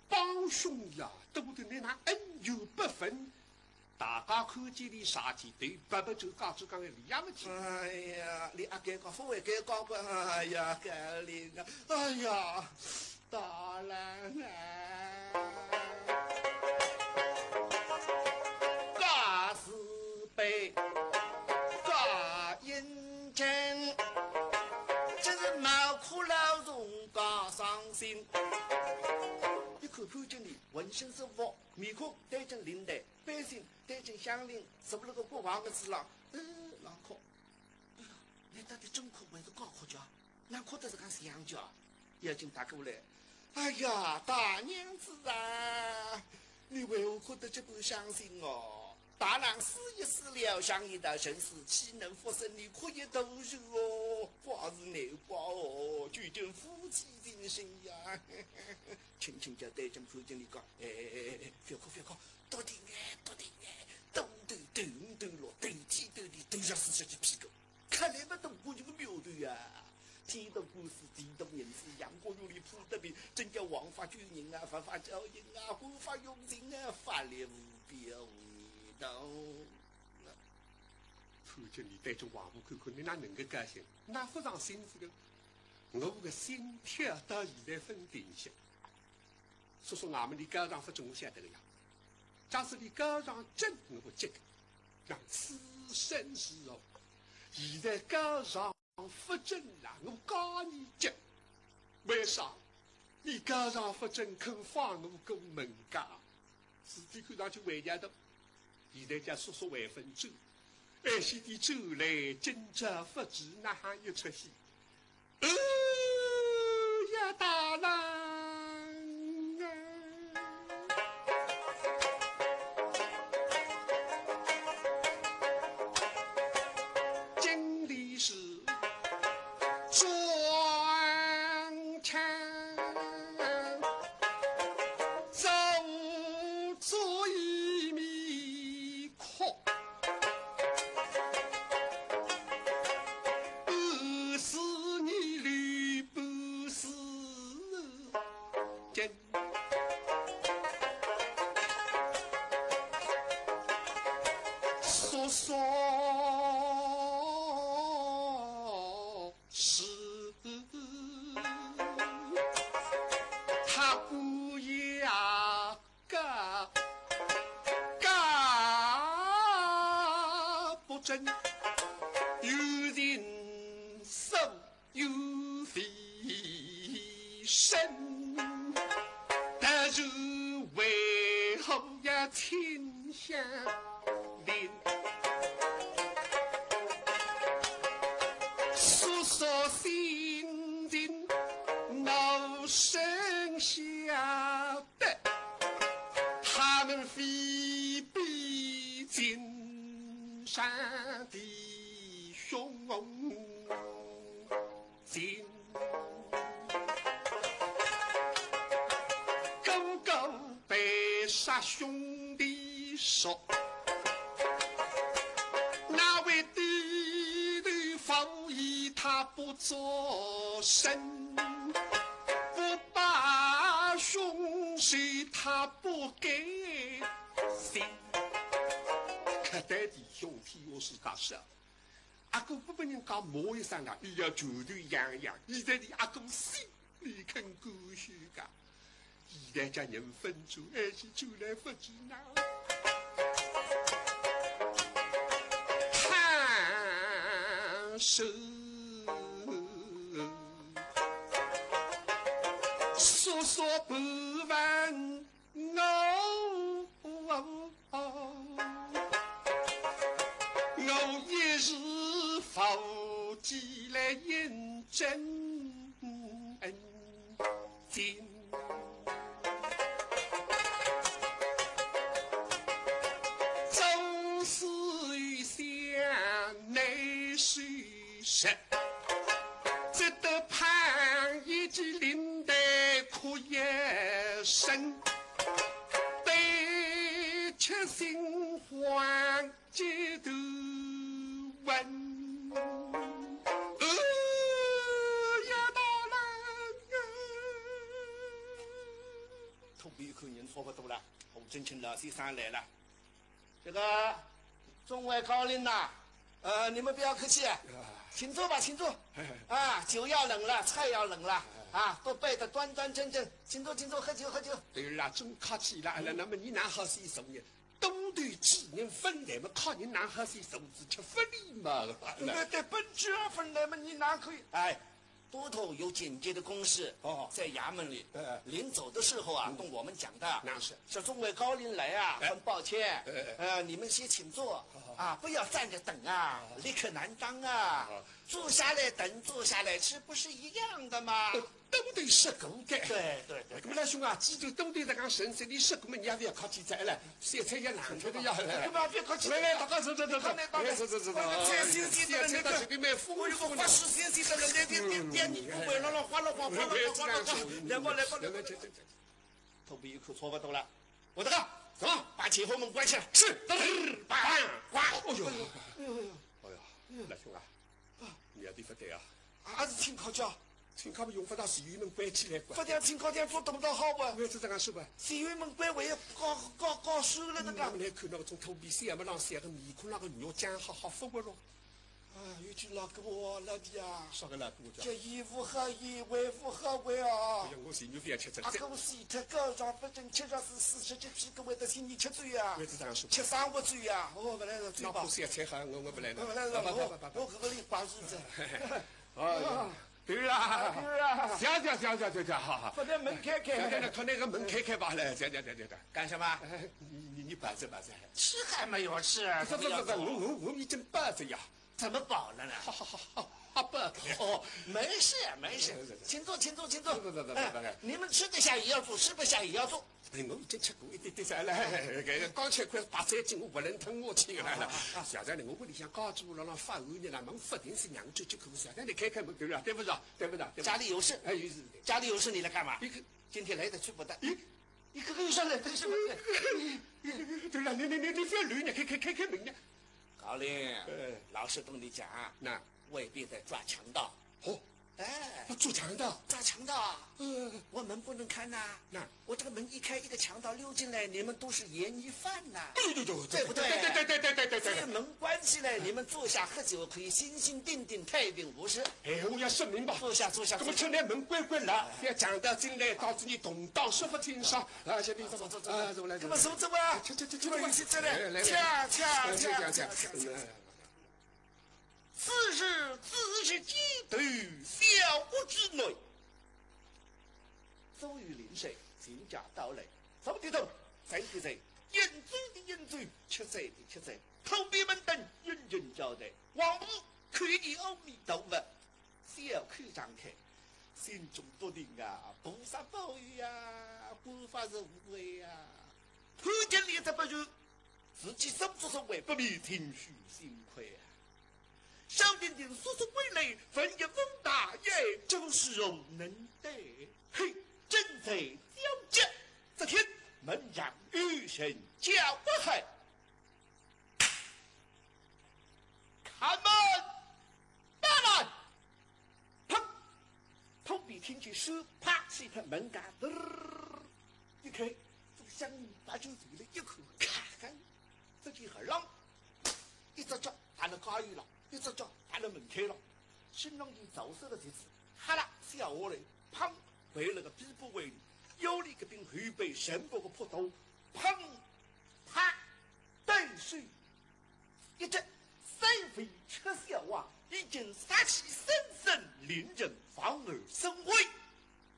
Speaker 3: 帮凶呀，都得那恩怨不分。大家看见你杀鸡对，白白就告诉讲的李亚不听。
Speaker 2: 哎呀，你阿该讲，不会该讲个，哎呀，高龄啊！哎呀，大人啊！家是悲，家认真，这是毛苦老容家伤心。一看潘经理浑身是服，面孔带着领带，背心带着乡邻，是不是个国王的字了？脑壳，哎呀，你到底真哭还是假哭叫？哪哭的是个香叫？要紧打过来，哎呀，大娘子啊，你为何哭得这般伤心哦？大郎死一死了，想一道生死，岂能复生？你哭一头肉哦，花是难挂哦，究竟夫妻情深呀。轻轻叫对着潘经理讲，不要哭，不要哭，多听哎，多听哎，斗落，斗天斗地，斗上40几屁股，看来不懂过这个苗头呀。天动官司，地动人事，杨过有理普德平，真叫王法救人啊，法法教人啊，官法用人啊，法律无边无道。
Speaker 3: 看见你带着王布看看，你哪能够高兴？哪不上心思的？我的心跳到现在分定些。说说俺们的高尚法政，我晓得个呀。假使你高尚真我不接个，让此生是哦。现在高尚法政啊，我教你接。为啥？你高尚法政肯放我个门家？自己看上去回家的，现在叫叔叔为分走。爱惜的走来，今朝不知哪哈一出戏。呀，大人啊！今山的兄亲，刚刚被杀兄弟说，那位弟弟防疫他不作声，不把凶谁他不给信。可待弟兄替我是大事，阿哥不被人家骂一声了，伊要拳头痒痒，现在的阿哥心里肯过去噶，现在叫人分住，还是就来不及呢？看手，说说不完我一日否记来认真经，总是一想内虚实，只得盼一记领带哭一声，对吃心欢街头问。
Speaker 1: 头皮一口人差不多了，侯振清老先生来了。这个中外高龄呐，你们不要客气，请坐吧，请坐。啊，酒要冷了，菜要冷了，啊，都备得端端正正，请坐，请坐，喝酒，喝酒。
Speaker 3: 对啦，真客气了。那么你哪好些什么呢？东对济人分来嘛，靠你哪好些什么子吃福利嘛？
Speaker 1: 对，本质分来嘛，你哪可以？哎。都头有简介的公事在衙门里。临走的时候啊，跟我们讲的，
Speaker 3: 那是
Speaker 1: 说众位高龄来啊，很抱歉，你们先请坐啊，不要站着等啊，立刻难当啊，坐下来等，坐下来吃，不是一样的吗？
Speaker 3: 东对十个的。
Speaker 1: 对。
Speaker 3: 那么来兄啊，记住东对这个神圣的十个嘛，你也不要客气在了，现在也难吃的要。
Speaker 1: 干嘛别客气？
Speaker 3: 来，大家走。
Speaker 1: 菜新鲜的那个，我有个花式新鲜的那点你不会了，哗啦哗，来吧。头皮一口差不多了，我的个，走，把前后门关起来。是，关。
Speaker 3: 哎呦，来兄啊，你要对不对啊？
Speaker 1: 还是听考教。
Speaker 3: 请他们用不到洗浴门关起来关。
Speaker 1: 不但请考点做懂得好吧？
Speaker 3: 我也是这样说吧。
Speaker 1: 洗浴门关我也搞熟了那个。
Speaker 3: 我们来看那个从头皮三么上三个面孔那个肉讲好复活了。
Speaker 1: 啊，有句老跟我老的呀。
Speaker 3: 啥个老跟我讲？
Speaker 1: 这衣服合衣，外服合外啊。
Speaker 3: 哎呀，我心里非要吃这个。
Speaker 1: 阿哥洗他高上不正吃上是47批个，为的心你吃醉呀？
Speaker 3: 我也是这样说。
Speaker 1: 吃上我醉呀？我不来了，醉吧。
Speaker 3: 那不是要吃好，我不来了。
Speaker 1: 我不来了，我这个里挂日子。
Speaker 3: 哦。对啦，行，好。
Speaker 1: 把那门开。
Speaker 3: 把那个门开吧，来，行。
Speaker 1: 干什么？
Speaker 3: 你摆着。
Speaker 1: 吃还没有吃。
Speaker 3: 这，我已经摆着呀。
Speaker 1: 怎么饱了呢？
Speaker 3: 好摆。
Speaker 1: 没事，请坐。
Speaker 3: 不。
Speaker 1: 你们吃得下也要做，吃不下也要做。
Speaker 3: 我已经吃过一点噻了，刚吃块白菜筋，我不能吞我去了。现在呢，我屋里向搞住了发后呢，门不定是扬州就可以。现在你开门对了，对不对？
Speaker 1: 家里有事，家里有事，你来干嘛？今天来得去不得。你哥哥又上来干什么？
Speaker 3: 对了，你不要乱呢，开门呢。
Speaker 1: 高林，老实跟你讲，
Speaker 3: 那
Speaker 1: 未必在抓强盗。
Speaker 3: 做强盗？
Speaker 1: 抓强盗？我门不能开呐。
Speaker 3: 那
Speaker 1: 我这个门一开，一个强盗溜进来，你们都是嫌疑犯呐。
Speaker 3: 对
Speaker 1: 不对？
Speaker 3: 对。
Speaker 1: 所以门关起来，你们坐下喝酒，可以心心定定，太平无事。
Speaker 3: 哎，我要说明白。
Speaker 1: 坐下。
Speaker 3: 那么现在门关了，不要强盗进来，导致你动荡说不清爽。啊，小弟，走。走来。
Speaker 1: 怎么走啊？
Speaker 3: 去，
Speaker 1: 这来。恰。此时自是几头小屋之内，周瑜临水，金甲到来，手低头，嘴对嘴，饮醉的饮醉，吃醉的吃醉，头闭门等，人人交代，王母看你阿弥陀佛，小口张开，心中笃定啊，菩萨保佑呀，护法是无畏呀，突然脸色不如，自己手足所为，不必情绪心亏啊。小丁丁叔叔归来，分一分大业，就是容能得。嘿，正在交接，这天门上雨声叫不害。开门！大人！砰！头皮听见手啪是一拍门杆，一开，这个乡民把酒醉了一口，咔！这几很浪，一只脚踏了家里了，一只脚踏了门开了。新郎就早收了这次，哈啦笑下来，砰！背了个逼不为里，有力个兵后背神波个破头，砰！啪！对水，一只。三飞车小娃已经杀气森森，令人防而生畏。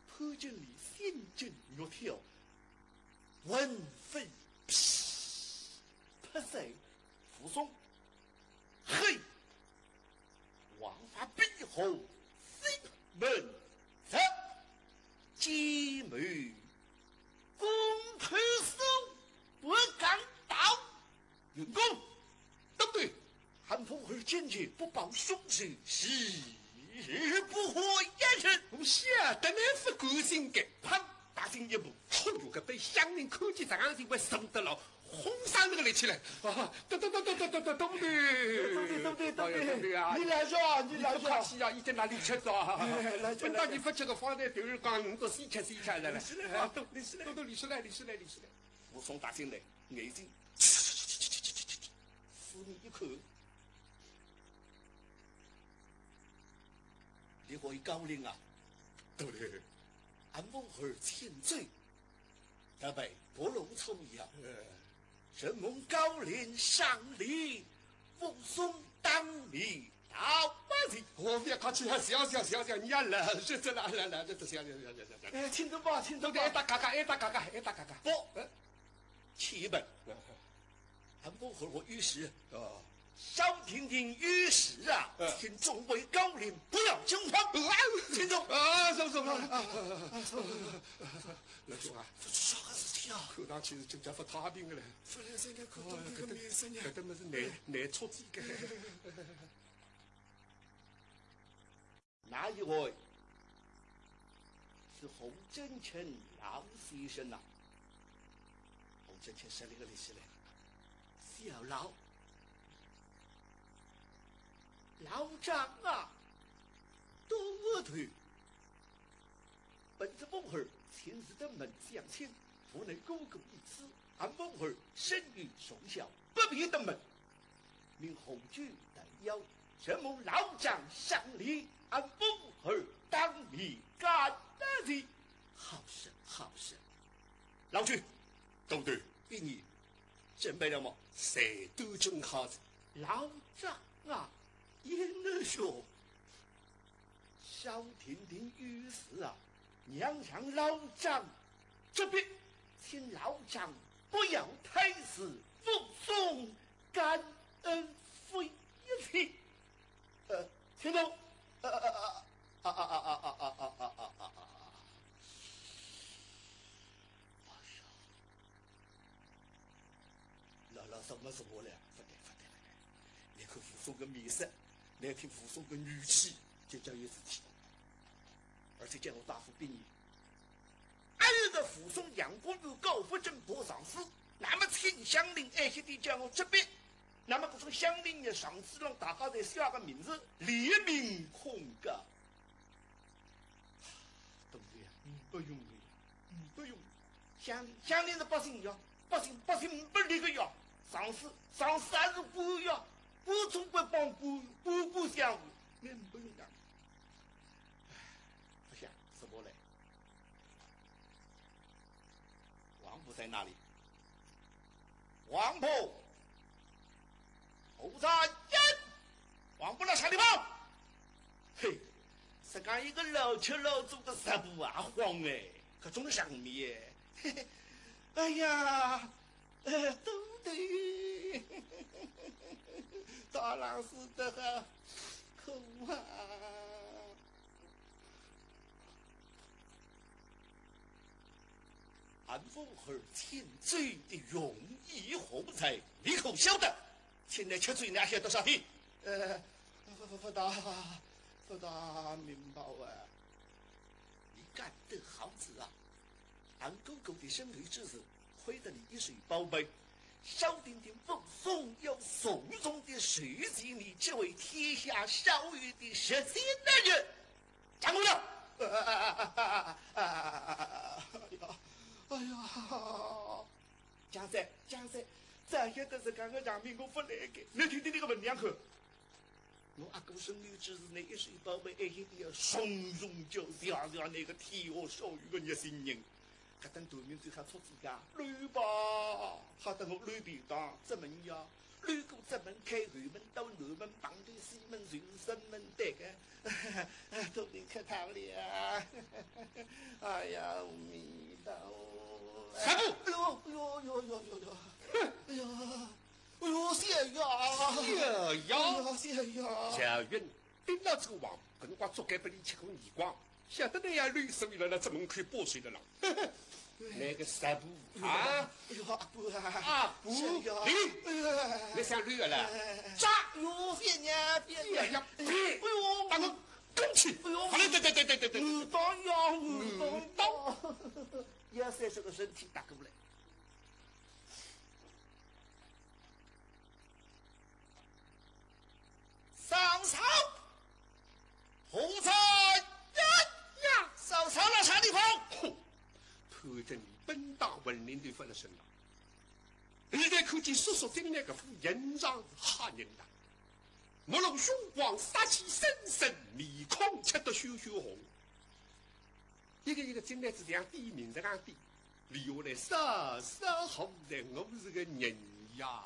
Speaker 1: 破阵里心阵若跳，闻飞劈，拍碎扶松。嘿，王法背后西门走，姐妹公推手不敢倒，员工都对。韩风儿坚决不报凶手，誓不活眼神。
Speaker 3: 我晓得你是关心的，
Speaker 1: 砰！大声一步，
Speaker 3: 哎呦个被乡邻看见这样子，会受得了，轰上那个来起来。啊，对，对啊！
Speaker 1: 你来说，
Speaker 3: 你不客气啊，已经哪里吃着啊？等到你不吃个放在头儿讲，你都洗吃来了。都理事来。
Speaker 1: 武松大声来，眼睛嘶你一口。你可以高领啊！
Speaker 3: 对，
Speaker 1: 俺孟儿欠罪，要被剥龙草一样。神蒙高领上礼，武松当你到万岁。
Speaker 3: 我别客气，小，你也来，这来，这小。
Speaker 1: 哎，听着吧。
Speaker 3: 哎，大嘎嘎。
Speaker 1: 不，起本。俺孟儿我御史。少听听御史啊，请众位高领不要惊慌。听众
Speaker 3: 啊，走。来兄啊，
Speaker 1: 这是啥事情啊？
Speaker 3: 看上去是真叫不太平的嘞。
Speaker 1: 不然现在可懂这个面生呀？
Speaker 3: 搿么是难出几个。
Speaker 1: 那一位是洪真诚老先生呐。洪真诚是那个历史嘞，小老。老张啊，多我腿！本次孟儿亲自登门相亲，不能勾勾一次。俺孟儿生于从小，不必登门。命红军带腰，神蒙老张赏礼，俺孟儿当你感恩。好事。老去，
Speaker 3: 都对，
Speaker 1: 给你准备了吗？
Speaker 3: 谁都真好子。
Speaker 1: 老张啊！言儿说，少听听御史啊，娘让老张这边，请老张不要太死，服送感恩费一起。听懂？老什么是我嘞？不对，你看服送个面色。来听武松的语气，就叫有事体，而且见我大夫病你。俺的武松杨国玉高不正不上司，那么请乡邻爱惜地叫我这边，那么这个乡邻的上司让大家在下个名字列明空格。对不对呀？不用的，不用。乡邻的百姓呀，百姓不理个呀，上司还是不要。我总归帮不相互，你不用讲。不想什么嘞？王婆在哪里？王婆，后山人，王婆来啥地方？嘿，是刚一个老吃老做的十步啊慌哎，可中上面嘿嘿，哎呀，都对。大郎是的很苦啊！俺妇儿欠罪的容易何在？你可晓得？前来吃罪那些多少天？
Speaker 2: 不大明白啊！
Speaker 1: 你干得好子啊！俺狗狗的生育之日，亏得你一岁宝贝，小丁丁奉送要送终的书记，你这位天下少有的实践男人，站住了！
Speaker 2: 哎呀！家仔，这些都是刚刚让民工发来的，你听听那个文两口。
Speaker 1: 我阿哥生育之日那一岁宝贝，一定要从容就调那个天下少有的热心人。他等对面最好出自家，累吧？他等我累便当，怎么样？累过这门开后门到南门旁的西门就是生门的个，都得客套了。哎呀，阿弥陀佛！
Speaker 2: 三步！
Speaker 1: 哎呦，谢呀！
Speaker 3: 小云盯到这个王，跟我做该不离吃口耳光，晓得那样绿手了，这门口剥水的了。那个三步啊！
Speaker 1: 哎呦，阿伯
Speaker 3: 啊，不，你想绿了？
Speaker 1: 咋？哟，别呀！
Speaker 3: 哎呦，把我拱起！好嘞，对，
Speaker 1: 当要30个身体打过来。上朝，胡才呀！上朝了，啥地方？
Speaker 3: 哼，看着你本大文明的分了身了。你在看见叔叔进来个副人上吓人的，目露凶光，杀气森森，面孔吃得羞红。一个进来是这样低名这样低，留下来啥好的，我是个人呀，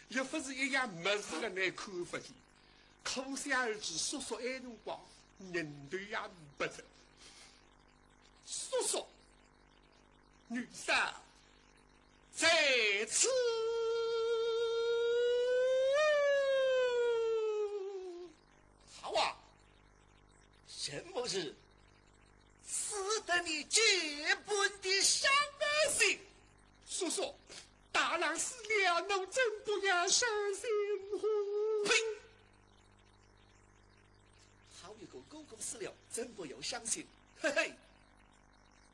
Speaker 3: 又不是一样没事的来看法的。可想而知，叔叔爱辰光人对也不着。叔叔，女婿在此。
Speaker 1: 好啊，什么事？死得你结本的伤心。
Speaker 3: 叔叔，大郎死了，侬真不要伤心乎？
Speaker 1: 呸！好一个狗狗死了，真不要相信。嘿嘿，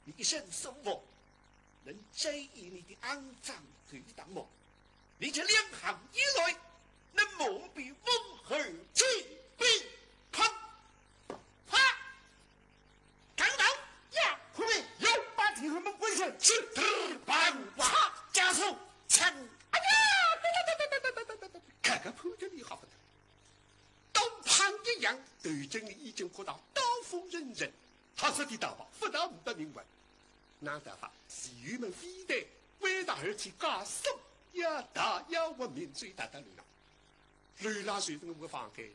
Speaker 1: 你一生生活能摘以你的肮脏对当吗？你这两行以内能蒙蔽翁儿去兵抗啪刚到呀！护卫有把铁盒门关上，是把啪加速枪！哎呀！对，
Speaker 3: 看看判决你好不得。东旁一样，对阵你已经看到刀锋刃刃，他说的大话不到不得明白。那得法，是玉门飞的，伟大而且高手呀！大要文明最大的流浪，流浪随着我房间。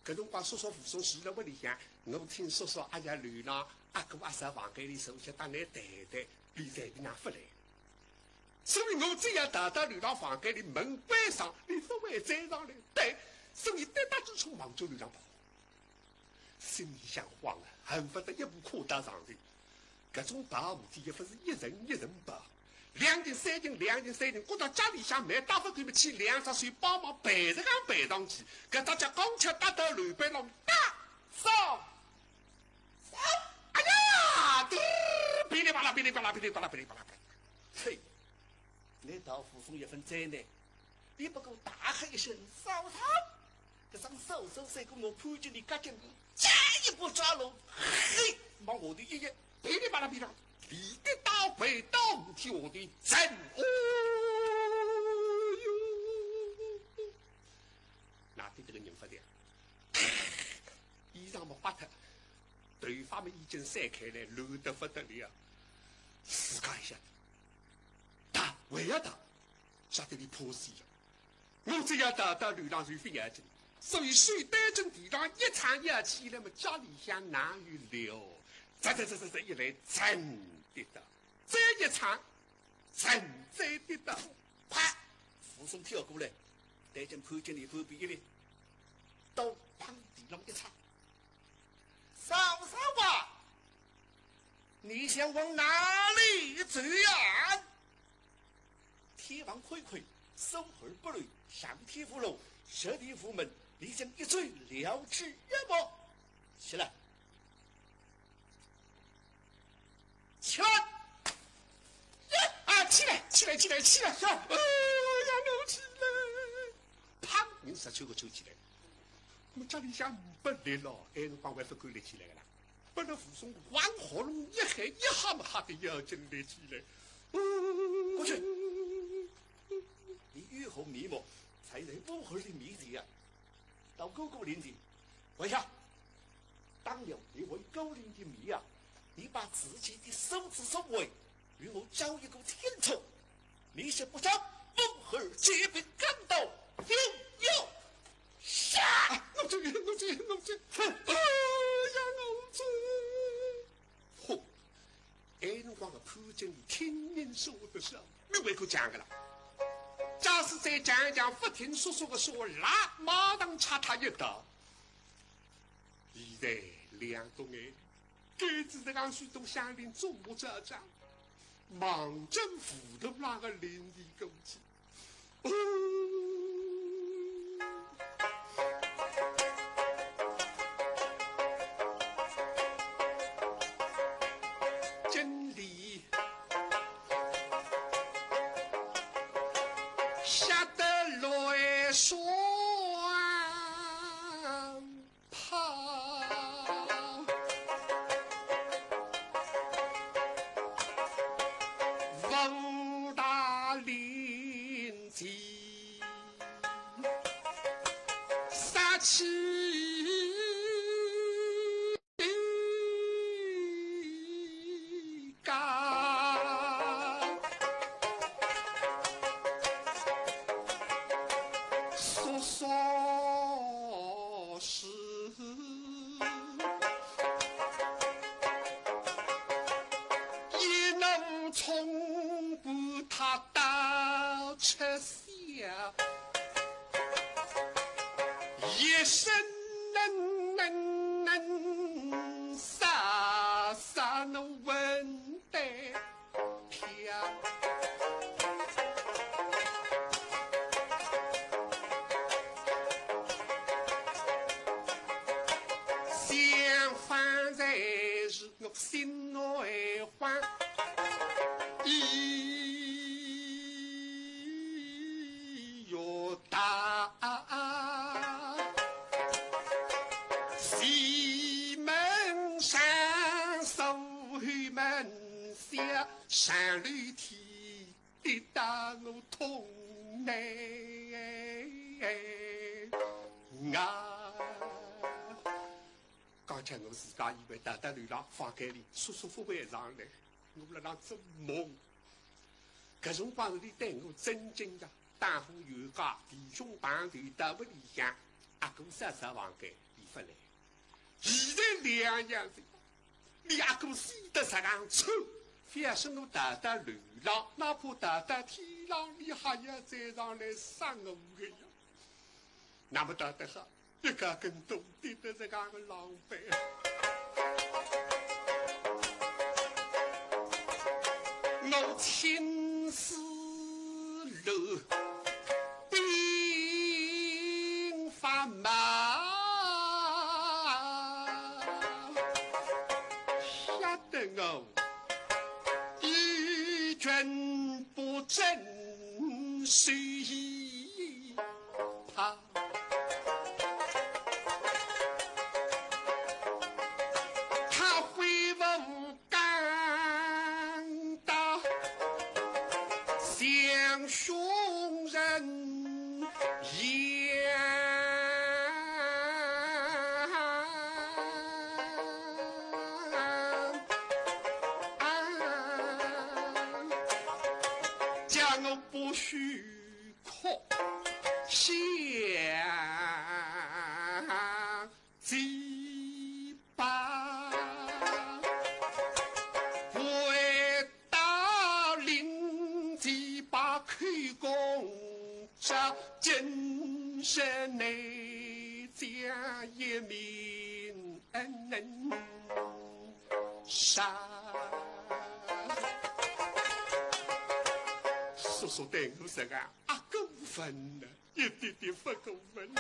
Speaker 3: 搿辰光叔叔扶送洗了屋里向，我听叔叔阿爷流浪，阿哥阿婶房间里手些打来谈谈，比在比那不来。所以我这样大流浪房间里门关上，你不会再上来。对，所以单打就从杭州流浪跑，心里想慌了，恨不得一步跨到上头。搿种大事体也不是一人一人办，2斤3斤，2斤3斤，搁到家里向买打发对不起，2只手帮忙背着背上去，搿大家刚吃打到楼板上打上，哎呀，噼里啪啦，噼里啪啦，噼里啪啦，噼里啪啦，
Speaker 1: 嘿，你到附送一份灾难，你不够大喊一声扫堂，这张手谁给我判决你赶紧加一步抓牢，嘿，往我的一页。
Speaker 3: 噼里啪啦噼里，你的刀背刀替我的真哦哟！哪里这个人不的？衣裳没扒脱，头发们已经散开来，乱得不得了。自家一下子，打为了打，吓得你破死了。我这样打流浪随非眼睛，所以水单针地上一场一起来嘛，家里向哪有了？这一来真的的，这一场真的的，
Speaker 1: 啪！扶送跳过来，带进判决你后边一列，刀砰地上一插，上吧！你想往哪里罪案。天王快快，手而不累，上天无路，下地无门，你将一罪了之么？起来，起来！
Speaker 3: 啊，起来！哎呀，弄起来！砰！人19个抽起来。我家里向500立了，还辰光还不够立起来个啦。把那武松往好龙一喊，一下么吓得妖精立起来。
Speaker 1: 过去，你愈后面目，才能不会的面子呀！到哥哥面前，跪下。当了一位高龄的面啊，你把自己的手指所为与我交一个天仇，你是不想不会这边赶到有杀！
Speaker 3: 弄这！哎呀，弄这！嚯！还辰光个潘经理听人说的少，没为过讲个了。假使再讲一讲，不听叔叔的说，那马上插他一刀。现在两个眼，该知这样许多乡邻做么这样，忙着扶头那个邻里过去。经理吓得泪双跑，王大林子杀气从不他到吃香，一身洒洒那文带飘。相反才是我心内欢。哟大西门上守门下，山里天的打我痛呢啊！刚才我自家以为大大流浪放开里舒舒服服上来，我辣那做梦。搿辰光你对我真正的大户有家，弟兄part队到屋里向，阿哥杀房间比不来。现在两样子，你阿哥死得这样丑，非要是我大大流浪，哪怕大大天浪里还要再上来杀我个呀！那么大的哈，一个更懂得的这样个狼狈。我亲自楼兵发马，吓得我一军不振谁怕？他回我赶到像凶人一样，叫我不许哭，像鸡巴。回到临地把口供着，今生内将一名杀。叔叔对我说啊，阿公分了，一点点不过分。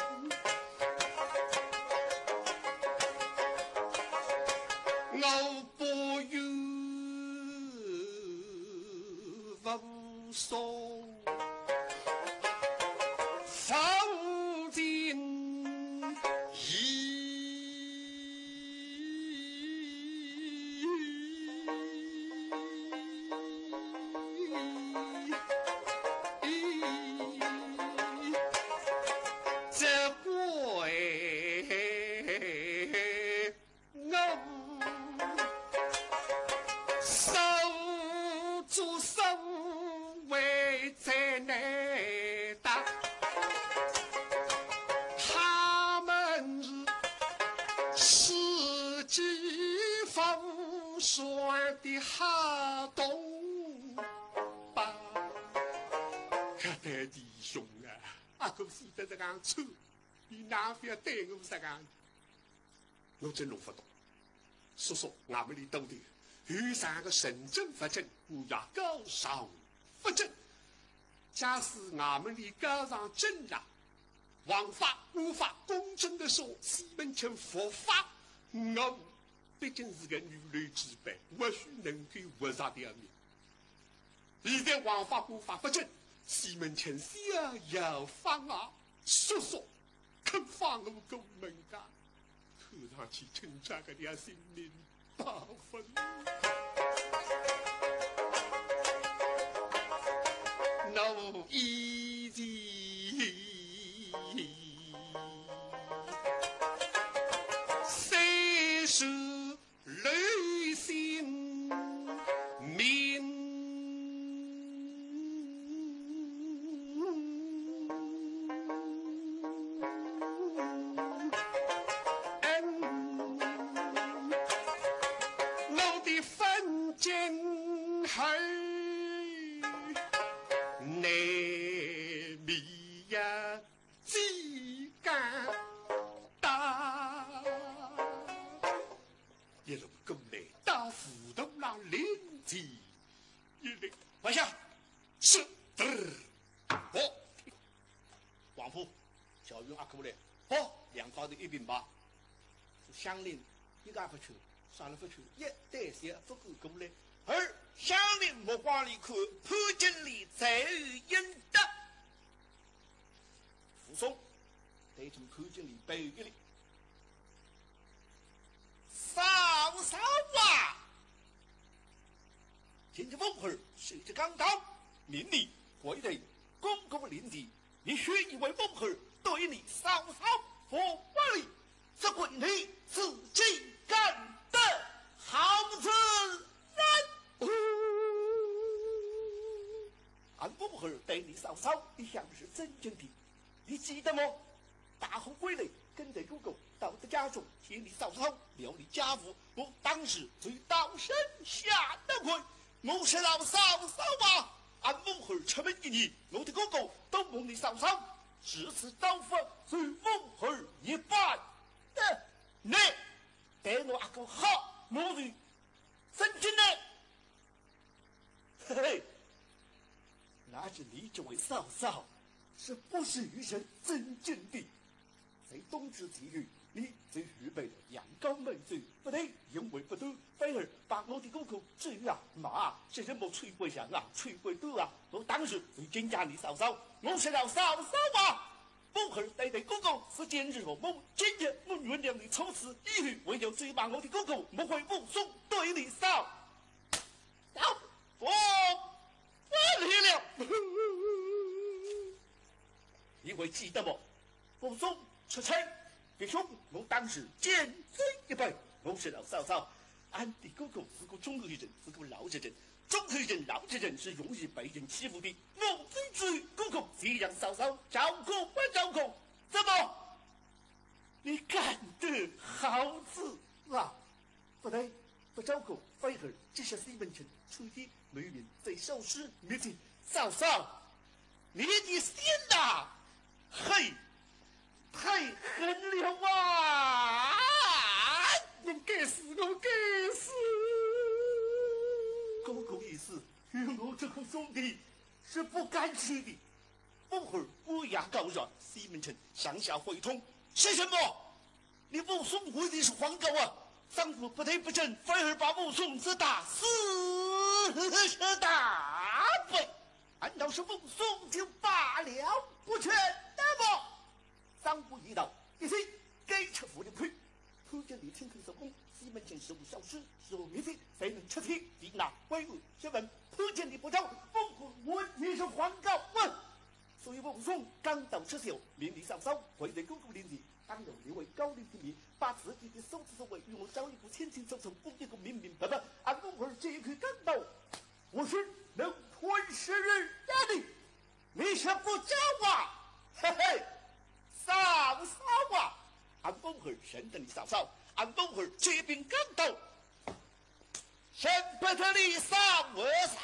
Speaker 3: 我不由无所放进这回守住守卫在内打，他们是世纪风霜的好东巴。搿对弟兄啊，阿哥死得这样丑，你哪不要对我这样？我真弄不懂。叔叔，俺们的都的。遇上个神正法正，你要高尚法正。假使俺们的高尚正了，王法无法公正的说西门庆佛法，我毕竟是个女流之辈，或许能够活上点命。现在王法无法不正，西门庆逍遥放啊，叔叔肯放我过门家，看上去趁这个点性命。八分，我一地虽是泪心明。
Speaker 1: 跪下！
Speaker 3: 是。
Speaker 1: 好，王府，小云阿哥来。好，两高头一并吧。乡邻一家不去，杀了不去，一代些不够过来。而乡邻目光里看，潘经理在于应得。扶松对从潘经理背一礼。嫂嫂啊！今日翁儿随着刚刚，命你跪地恭恭临地，你许一位翁儿对你嫂嫂服礼，这归你自己干的好自然。俺翁儿对你嫂嫂一向是真正的，你记得吗？大后归来跟着哥哥到的家中替你嫂嫂料理家务，我当时最道身下的跪。我是老嫂嫂啊，俺翁儿出门一年，我的哥哥都蒙你嫂嫂，这次刀法随翁儿一半的，你对我阿哥好，我的真正的，嘿嘿，那是你这位嫂嫂，是不是与人真正的？在冬至体育，你在预备了阳刚门子，不对，因为不对，反而把我的哥哥这啊妈，是什么吹过香啊，吹过多啊！我当时就惊驾你嫂嫂，我是老嫂嫂啊！我儿对对哥哥是今日我们今日我原谅你从此以后，为了追骂我的哥哥，我会武松对你嫂嫂，我离了。你会记得不？武松出差，弟兄，我当时见罪一杯。我是老嫂嫂，俺的哥哥是个中国人，是个老实人。中国人、老实人是容易被人欺负的。我最哥哥谁让嫂嫂照顾不照顾？怎么？你干得好子啊！不对，不照顾，反而这是西门庆出的美人在受失面前，嫂嫂，你的心呐，嘿！太狠了啊！我该死，我该死！哥哥意思与我这个兄弟是不敢去的。凤儿乌鸦告状，西门庆上下会通。是什么？你武松为的是黄狗啊！丈夫不得不正，反而把武松之打死是大罪。难道是武松就罢了不成？那么三步一道，必须给出府领亏。突见你听口手工，西门庆事无小事，事无灭迹，谁能出题？敌那威武先问，突见你不招，凤儿问你是黄狗问。所以武松刚到吃酒，命令上骚，会在公公领地，当有列位高陵平民，把自己的手指所为与我找一股千斤重重，不一个明明白白。按凤儿这一刻刚到，我是能吞噬人的，你是不招啊？嘿嘿，嫂嫂啊！按凤儿认得你嫂嫂，按凤儿这边刚到，认不得你嫂我嫂。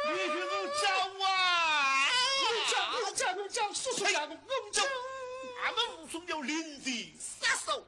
Speaker 1: 你是我招啊！
Speaker 2: 我招，叔叔呀，我招。
Speaker 1: 俺们武松有领地杀手。